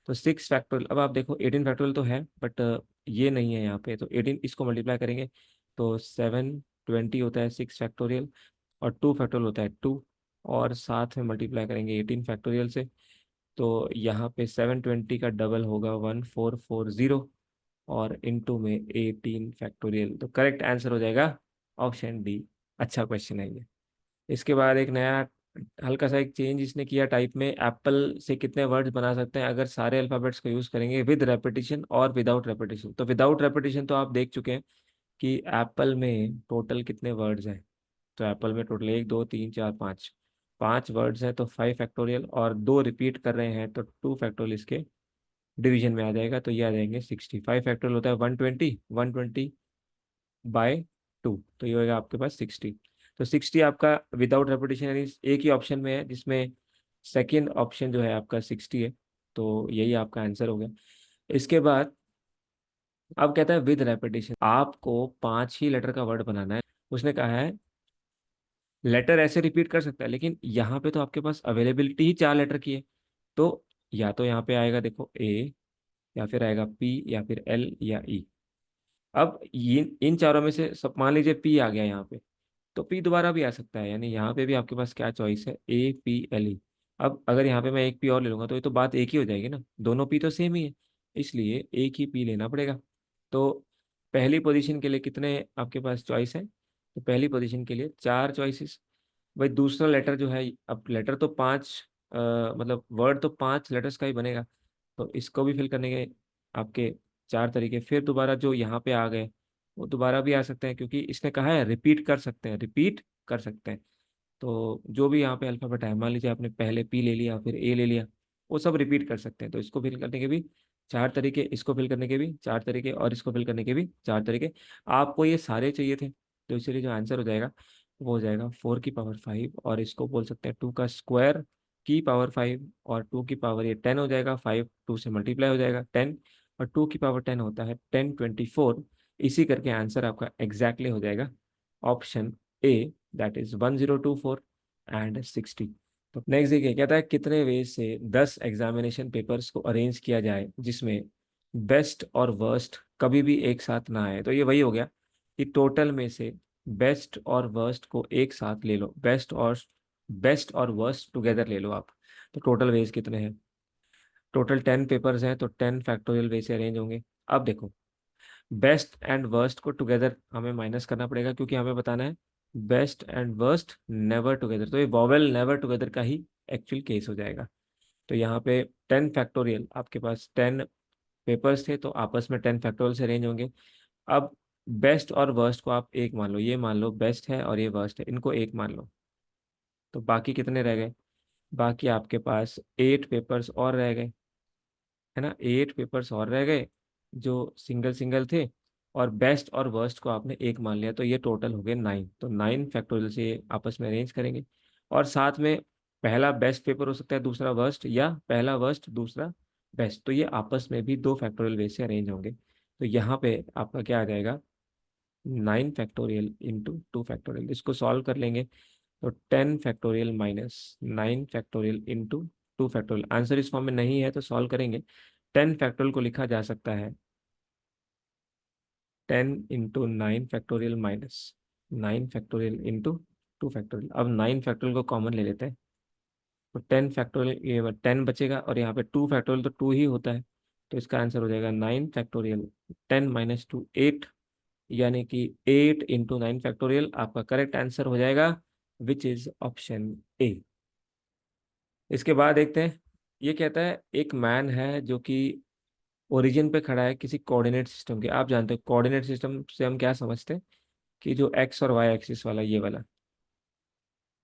तो 6 फैक्टोरियल, अब आप देखो 18 फैक्टोरियल तो है, बट ये नहीं है यहाँ पे, तो 18 इसको मल्टीप्लाई करेंगे तो 720 होता है 6 फैक्टोरियल, और 2 फैक्टोरियल होता है 2, और साथ में मल्टीप्लाई करेंगे 18 फैक्टोरियल से, तो यहाँ पे 720 का डबल होगा 1440, और इनटू में 18 फैक्टोरियल। तो करेक्ट आंसर हो जाएगा ऑप्शन डी। अच्छा क्वेश्चन है ये। इसके बाद एक नया हल्का सा एक चेंज इसने किया टाइप में, एप्पल से कितने वर्ड्स बना सकते हैं अगर सारे अल्फाबेट्स को यूज करेंगे विद रेपिटेशन और विदाउट रेपिटेशन। तो विदाउट रेपिटेशन तो आप देख चुके हैं कि एप्पल में टोटल कितने वर्ड्स हैं। तो एप्पल में टोटल 1 2 3 4 5, 5 वर्ड्स हैं, तो 5 फैक्टोरियल, और 2 रिपीट कर रहे हैं तो 2 फैक्टोरियल इसके डिवीजन में आ जाएगा, तो ये आ जाएंगे 60। 5 फैक्टोरियल होता है 120 तो ये होगा आपके पास 60। तो 60 आपका विदाउट रेपिटेशन, यानी एक ही ऑप्शन में है जिसमें सेकेंड ऑप्शन जो है आपका 60 है, तो यही आपका आंसर हो गया। इसके बाद अब कहता है विद रेपिटेशन, आपको 5 ही लेटर का वर्ड बनाना है। उसने कहा है लेटर ऐसे रिपीट कर सकता है, लेकिन यहाँ पे तो आपके पास अवेलेबिलिटी ही 4 लेटर की है। तो या तो यहाँ पे आएगा देखो ए, या फिर आएगा पी, या फिर एल, या ई। अब ये इन चारों में से सब मान लीजिए पी आ गया यहाँ पे, तो पी दोबारा भी आ सकता है, यानी यहाँ पे भी आपके पास क्या चॉइस है, A P L E। अब अगर यहाँ पे मैं एक पी और ले लूंगा तो ये तो बात एक ही हो जाएगी ना, दोनों पी तो सेम ही है, इसलिए एक ही पी लेना पड़ेगा। तो पहली पोजीशन के लिए कितने आपके पास चॉइस है, तो पहली पोजीशन के लिए 4 चॉइसेस। भाई दूसरा लेटर जो है, अब लेटर तो 5, मतलब वर्ड तो 5 लेटर्स का ही बनेगा, तो इसको भी फिल करने के आपके 4 तरीके। फिर दोबारा जो यहाँ पे आ गए वो दोबारा भी आ सकते हैं, क्योंकि इसने कहा है रिपीट कर सकते हैं, रिपीट कर सकते हैं। तो जो भी यहाँ पे अल्फाबेट है, मान लीजिए आपने पहले पी ले लिया फिर ए ले लिया, वो सब रिपीट कर सकते हैं। तो इसको फिल करने के भी 4 तरीके, इसको फिल करने के भी 4 तरीके, और इसको फिल करने के भी 4 तरीके। आपको ये सारे चाहिए थे, तो इसलिए जो आंसर हो जाएगा वो हो जाएगा 4 की पावर 5, और इसको बोल सकते हैं 2 का स्क्वायर, की पावर 5 और 2 की पावर ये 10 हो जाएगा, 5 2 से मल्टीप्लाई हो जाएगा 10, और 2 की पावर 10 होता है 1024। इसी करके आंसर आपका एग्जैक्टली हो जाएगा option A, that is 1024 and 60। तो नेक्स्ट देखिए, कहता है कितने वे से 10 एग्जामिनेशन पेपर्स को अरेंज किया जाए जिसमें बेस्ट और वर्स्ट कभी भी एक साथ ना आए। तो ये वही हो गया कि टोटल में से बेस्ट और वर्स्ट को एक साथ ले लो, बेस्ट और वर्स्ट टुगेदर ले लो आप। तो टोटल वेज कितने हैं? टोटल 10 पेपर्स हैं, तो 10 फैक्टोरियल वे से अरेंज होंगे। अब देखो, बेस्ट एंड वर्स्ट को टुगेदर हमें माइनस करना पड़ेगा, क्योंकि हमें बताना है best and worst never together. तो ये वॉवेल नेवर टुगेदर का ही एक्चुअल केस हो जाएगा। तो यहाँ पे 10 फैक्टोरियल, आपके पास 10 पेपर्स थे तो आपस में 10 फैक्टोरियल से अरेंज होंगे। अब बेस्ट और वर्स्ट को आप एक मान लो, ये मान लो बेस्ट है और ये वर्स्ट है, इनको एक मान लो। तो बाकी कितने रह गए? बाकी आपके पास 8 पेपर्स और रह गए, है ना, 8 पेपर्स और रह गए जो सिंगल सिंगल थे, और बेस्ट और वर्स्ट को आपने एक मान लिया, तो ये टोटल हो गए 9। तो 9 फैक्टोरियल से ये आपस में अरेंज करेंगे। और साथ में पहला बेस्ट पेपर हो सकता है, दूसरा वर्स्ट, या पहला वर्स्ट दूसरा बेस्ट, तो ये आपस में भी 2 फैक्टोरियल वे से अरेंज होंगे। तो यहाँ पे आपका क्या आ जाएगा? 9 फैक्टोरियल इंटू 2 फैक्टोरियल। इसको सॉल्व कर लेंगे तो 10 factorial minus 9 factorial into 2 factorial. Answer इस फॉर्म में नहीं है तो सॉल्व करेंगे। 10 फैक्टोरियल को लिखा जा सकता है 10 into 9 factorial minus 9 factorial into 2 factorial. अब 9 फैक्टोरियल को कॉमन ले लेते हैं, तो 10 फैक्टोरियल, ये 10 बचेगा, और यहाँ पे 2 फैक्टोरियल तो 2 ही होता है। तो इसका आंसर हो जाएगा 9 फैक्टोरियल, 10 - 2 8, यानी कि 8 इंटू 9 फैक्टोरियल आपका करेक्ट आंसर हो जाएगा, विच इज ऑप्शन ए। इसके बाद देखते हैं, ये कहता है एक मैन है जो कि ओरिजिन पे खड़ा है किसी कोऑर्डिनेट सिस्टम के। आप जानते हो कोऑर्डिनेट सिस्टम से हम क्या समझते हैं, कि जो एक्स और वाई एक्सिस वाला, ये वाला,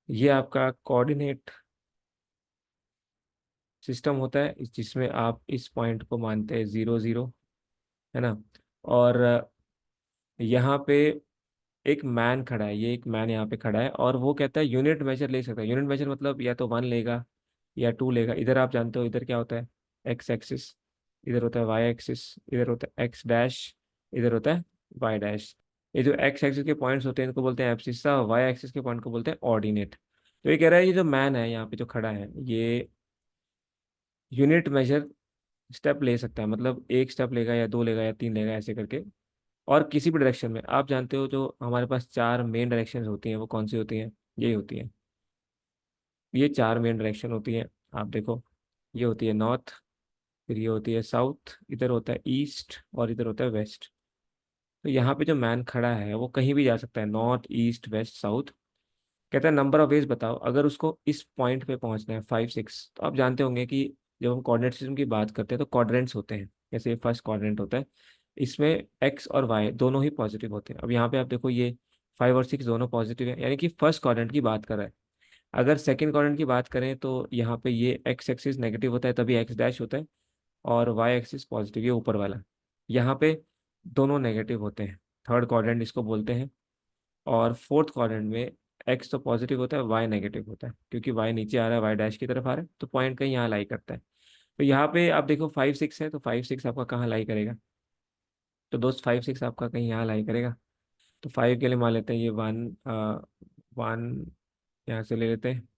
ये आपका कोऑर्डिनेट सिस्टम होता है, जिसमें आप इस पॉइंट को मानते हैं 0 0, है ना। और यहाँ पे एक मैन खड़ा है, ये एक मैन यहाँ पे खड़ा है, और वो कहता है यूनिट मेजर ले सकता है। यूनिट मेजर मतलब या तो 1 लेगा या 2 लेगा। इधर आप जानते हो इधर क्या होता है, एक्स एक्सिस, इधर होता है वाई एक्सिस, इधर होता है एक्स डैश, इधर होता है वाई डैश। ये जो एक्स एक्सिस के पॉइंट्स होते हैं इनको बोलते हैं एब्सिस्सा, वाई एक्सिस के पॉइंट को बोलते हैं ऑर्डिनेट। तो ये कह रहा है ये जो मैन है यहाँ पे जो खड़ा है, ये यूनिट मेजर स्टेप ले सकता है, मतलब एक स्टेप लेगा या 2 लेगा या 3 लेगा, ऐसे करके। और किसी भी डायरेक्शन में, आप जानते हो जो हमारे पास 4 मेन डायरेक्शन होती हैं वो कौन सी होती हैं? यही होती हैं, ये 4 मेन डायरेक्शन होती हैं। आप देखो, ये होती है नॉर्थ, फिर ये होती है साउथ, इधर होता है ईस्ट, और इधर होता है वेस्ट। तो यहाँ पे जो मैन खड़ा है वो कहीं भी जा सकता है, नॉर्थ ईस्ट वेस्ट साउथ। कहता है नंबर ऑफ वेज बताओ अगर उसको इस पॉइंट पे पहुंचना है 5 6। तो आप जानते होंगे कि जब हम कोऑर्डिनेट सिस्टम की बात करते हैं तो क्वाड्रेंट्स होते हैं। जैसे फर्स्ट क्वाड्रेंट होता है, इसमें एक्स और वाई दोनों ही पॉजिटिव होते हैं। अब यहाँ पे आप देखो, ये 5 और 6 दोनों पॉजिटिव है, यानी कि फर्स्ट क्वाड्रेंट की बात कर रहा है। अगर सेकंड क्वाड्रेंट की बात करें तो यहाँ पे ये एक्स एक्सिस नेगेटिव होता है, तभी एक्स डैश होता है, और वाई एक्सिस पॉजिटिव, ये ऊपर वाला। यहाँ पे दोनों नेगेटिव होते हैं, थर्ड क्वाड्रेंट इसको बोलते हैं। और फोर्थ क्वाड्रेंट में एक्स तो पॉजिटिव होता है, वाई नेगेटिव होता है, क्योंकि वाई नीचे आ रहा है, वाई डैश की तरफ आ रहा है, तो पॉइंट कहीं यहाँ लाई करता है। तो यहाँ पे आप देखो 5 6 है, तो 5 6 आपका कहाँ लाई करेगा? तो दोस्त 5 6 आपका कहीं यहाँ लाई करेगा। तो 5 के लिए मान लेते हैं ये 1 यहाँ से ले लेते हैं,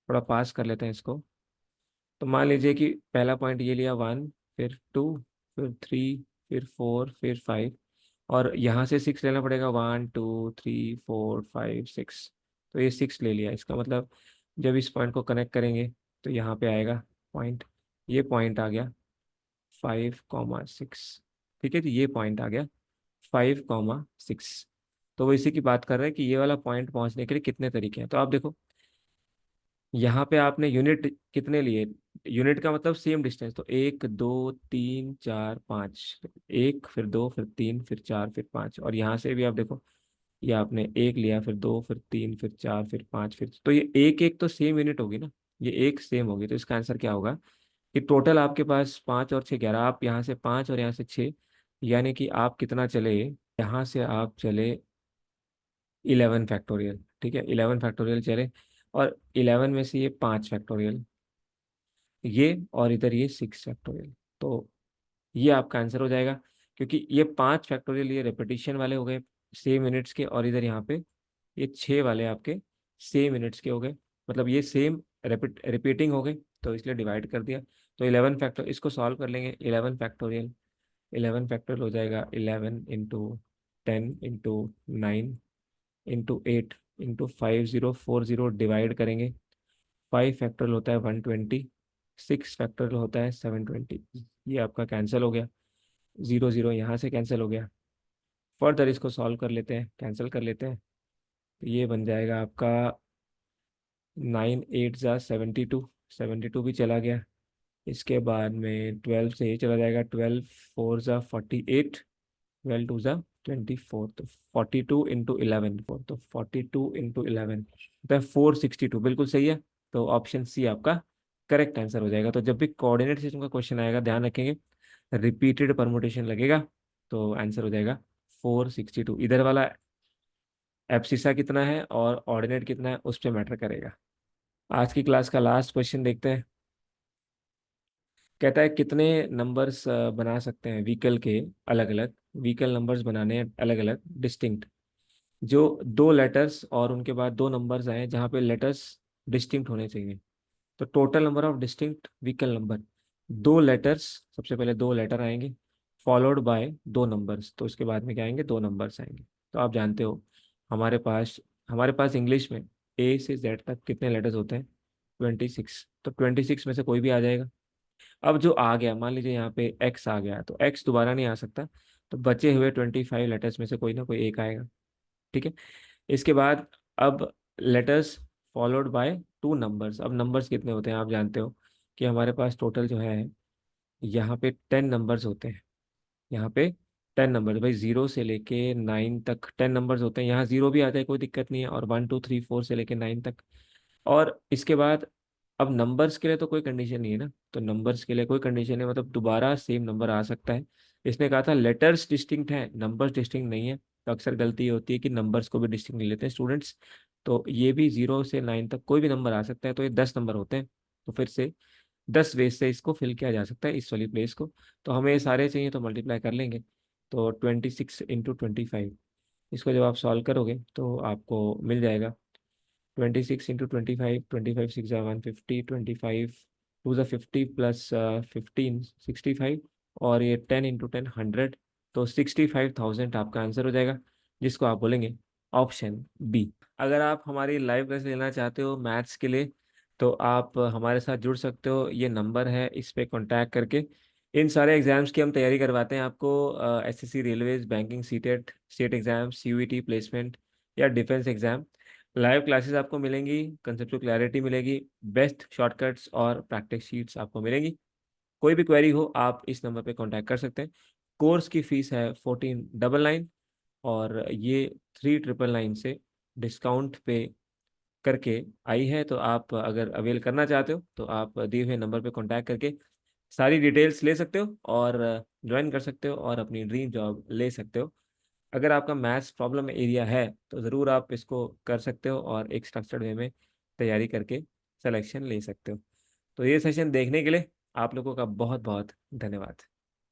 थोड़ा पास कर लेते हैं इसको। तो मान लीजिए कि पहला पॉइंट ये लिया 1, फिर 2, फिर 3, फिर 4, फिर 5, और यहाँ से 6 लेना पड़ेगा, 1 2 3 4 5 6। तो ये 6 ले लिया, इसका मतलब जब इस पॉइंट को कनेक्ट करेंगे तो यहाँ पे आएगा पॉइंट, ये पॉइंट आ गया 5 6। ठीक है, तो ये पॉइंट आ गया 5 6। तो वो इसी की बात कर रहे हैं कि ये वाला पॉइंट पहुंचने के लिए कितने तरीके हैं। तो आप देखो, यहाँ पे आपने यूनिट कितने लिए? यूनिट का मतलब सेम डिस्टेंस, तो 1 2 3 4 5, एक फिर 2 फिर 3 फिर 4 फिर 5। और यहाँ से भी आप देखो, ये आपने एक लिया, फिर 2 फिर 3 फिर 4 फिर 5, फिर तो ये एक एक तो सेम यूनिट होगी ना, ये एक सेम होगी। तो इसका आंसर क्या होगा कि टोटल आपके पास 5 और 6 11, आप यहाँ से 5 और यहाँ से 6, यानी कि आप कितना चले, यहाँ से आप चले 11 फैक्टोरियल। ठीक है, 11 फैक्टोरियल चले। और 11 में से ये 5 फैक्टोरियल, ये और इधर ये 6 फैक्टोरियल। तो ये आपका आंसर हो जाएगा, क्योंकि ये 5 फैक्टोरियल ये रेपिटेशन वाले हो गए सेम यूनिट्स के, और इधर यहाँ पे ये 6 वाले आपके सेम यूनिट्स के हो गए, मतलब ये सेम रिपीटिंग हो गए, तो इसलिए डिवाइड कर दिया। तो 11 फैक्टर, इसको सॉल्व कर लेंगे। 11 फैक्टोरियल, 11 फैक्टोरियल हो जाएगा 11 into 10 into 9 into 8 into 5040, divide करेंगे। 5 फैक्टोरियल होता है 120, 6 फैक्टोरियल होता है 720। ये आपका कैंसिल हो गया, जीरो जीरो यहाँ से कैंसिल हो गया। फर्दर इसको सॉल्व कर लेते हैं, कैंसिल कर लेते हैं। तो ये बन जाएगा आपका 9 8 ज़ा 72, 72 भी चला गया। इसके बाद में 12 से ये चला जाएगा, 12 4 ज़ा 48, 12 2 ज़ा 24, तो 42 इंटू 11 4, तो 42 इंटू 11 तो 462, बिल्कुल सही है। तो ऑप्शन सी आपका करेक्ट आंसर हो जाएगा। तो जब भी कोऑर्डिनेट सिस्टम का क्वेश्चन आएगा, ध्यान रखेंगे रिपीटेड परमुटेशन लगेगा, तो आंसर हो जाएगा 462। इधर वाला एब्सिसा कितना है और ऑर्डिनेट कितना है उस पर मैटर करेगा। आज की क्लास का लास्ट क्वेश्चन देखते हैं। कहता है कितने नंबर्स बना सकते हैं व्हीकल के, अलग अलग व्हीकल नंबर्स बनाने हैं अलग अलग डिस्टिंक्ट, जो 2 लेटर्स और उनके बाद 2 नंबर्स आए जहाँ पे लेटर्स डिस्टिंक्ट होने चाहिए। तो total number of distinct vehicle number, 2 letters, सबसे पहले 2 लेटर आएंगे फॉलोड बाय 2 नंबर्स, तो उसके बाद में क्या आएंगे, 2 नंबर्स आएंगे। तो आप जानते हो हमारे पास हमारे पास इंग्लिश में ए से जेड तक कितने लेटर्स होते हैं, 26। तो 26 में से कोई भी आ जाएगा। अब जो आ गया, मान लीजिए यहाँ पे एक्स आ गया, तो एक्स दोबारा नहीं आ सकता, तो बचे हुए 25 लेटर्स में से कोई ना कोई एक आएगा। ठीक है। इसके बाद अब लेटर्स फॉलोड बाय 2 नंबर्स। अब नंबर्स कितने होते हैं आप जानते हो कि हमारे पास टोटल जो है यहाँ पे 10 नंबर्स होते हैं। यहाँ पे 10 नंबर, भाई 0 से लेके 9 तक 10 नंबर्स होते हैं। यहाँ जीरो भी आ जाए कोई दिक्कत नहीं है, और 1 2 3 4 से लेके 9 तक। और इसके बाद अब नंबर्स के लिए तो कोई कंडीशन नहीं है ना, तो नंबर्स के लिए कोई कंडीशन है, मतलब दोबारा सेम नंबर आ सकता है। इसने कहा था लेटर्स डिस्टिंक्ट है, नंबर्स डिस्टिंक्ट नहीं है। तो अक्सर गलती ये होती है कि नंबर्स को भी डिस्टिंक्ट नहीं लेते हैं स्टूडेंट्स। तो ये भी 0 से 9 तक कोई भी नंबर आ सकता है, तो ये 10 नंबर होते हैं। तो फिर से 10 वेज से इसको फिल किया जा सकता है, इस वाली प्लेस को। तो हमें ये सारे चाहिए, तो मल्टीप्लाई कर लेंगे। तो 26 इंटू 25, इसको जब आप सॉल्व करोगे तो आपको मिल जाएगा 26 इंटू 25, 25 6 ज़ा 150, 25 2 ज़ा 50 प्लस 15 65, और ये 10 इंटू 10 100, तो 65,000 आपका आंसर हो जाएगा, जिसको आप बोलेंगे ऑप्शन बी। अगर आप हमारी लाइव क्लास लेना चाहते हो मैथ्स के लिए, तो आप हमारे साथ जुड़ सकते हो। ये नंबर है, इस पे कांटेक्ट करके इन सारे एग्जाम्स की हम तैयारी करवाते हैं आपको। SSC, railways, banking, CTET, state exam, CUET, placement या डिफेंस एग्जाम। लाइव क्लासेस आपको मिलेंगी, कंसेप्चुअल क्लैरिटी मिलेगी, बेस्ट शॉर्टकट्स और प्रैक्टिस शीट्स आपको मिलेंगी। कोई भी क्वेरी हो आप इस नंबर पे कांटेक्ट कर सकते हैं। कोर्स की फीस है 1499, और ये 3999 से डिस्काउंट पे करके आई है। तो आप अगर अवेल करना चाहते हो तो आप दिए हुए नंबर पे कांटेक्ट करके सारी डिटेल्स ले सकते हो और ज्वाइन कर सकते हो और अपनी ड्रीम जॉब ले सकते हो। अगर आपका मैथ्स प्रॉब्लम एरिया है तो ज़रूर आप इसको कर सकते हो और एक स्ट्रक्चर्ड वे में तैयारी करके सिलेक्शन ले सकते हो। तो ये सेशन देखने के लिए आप लोगों का बहुत बहुत धन्यवाद।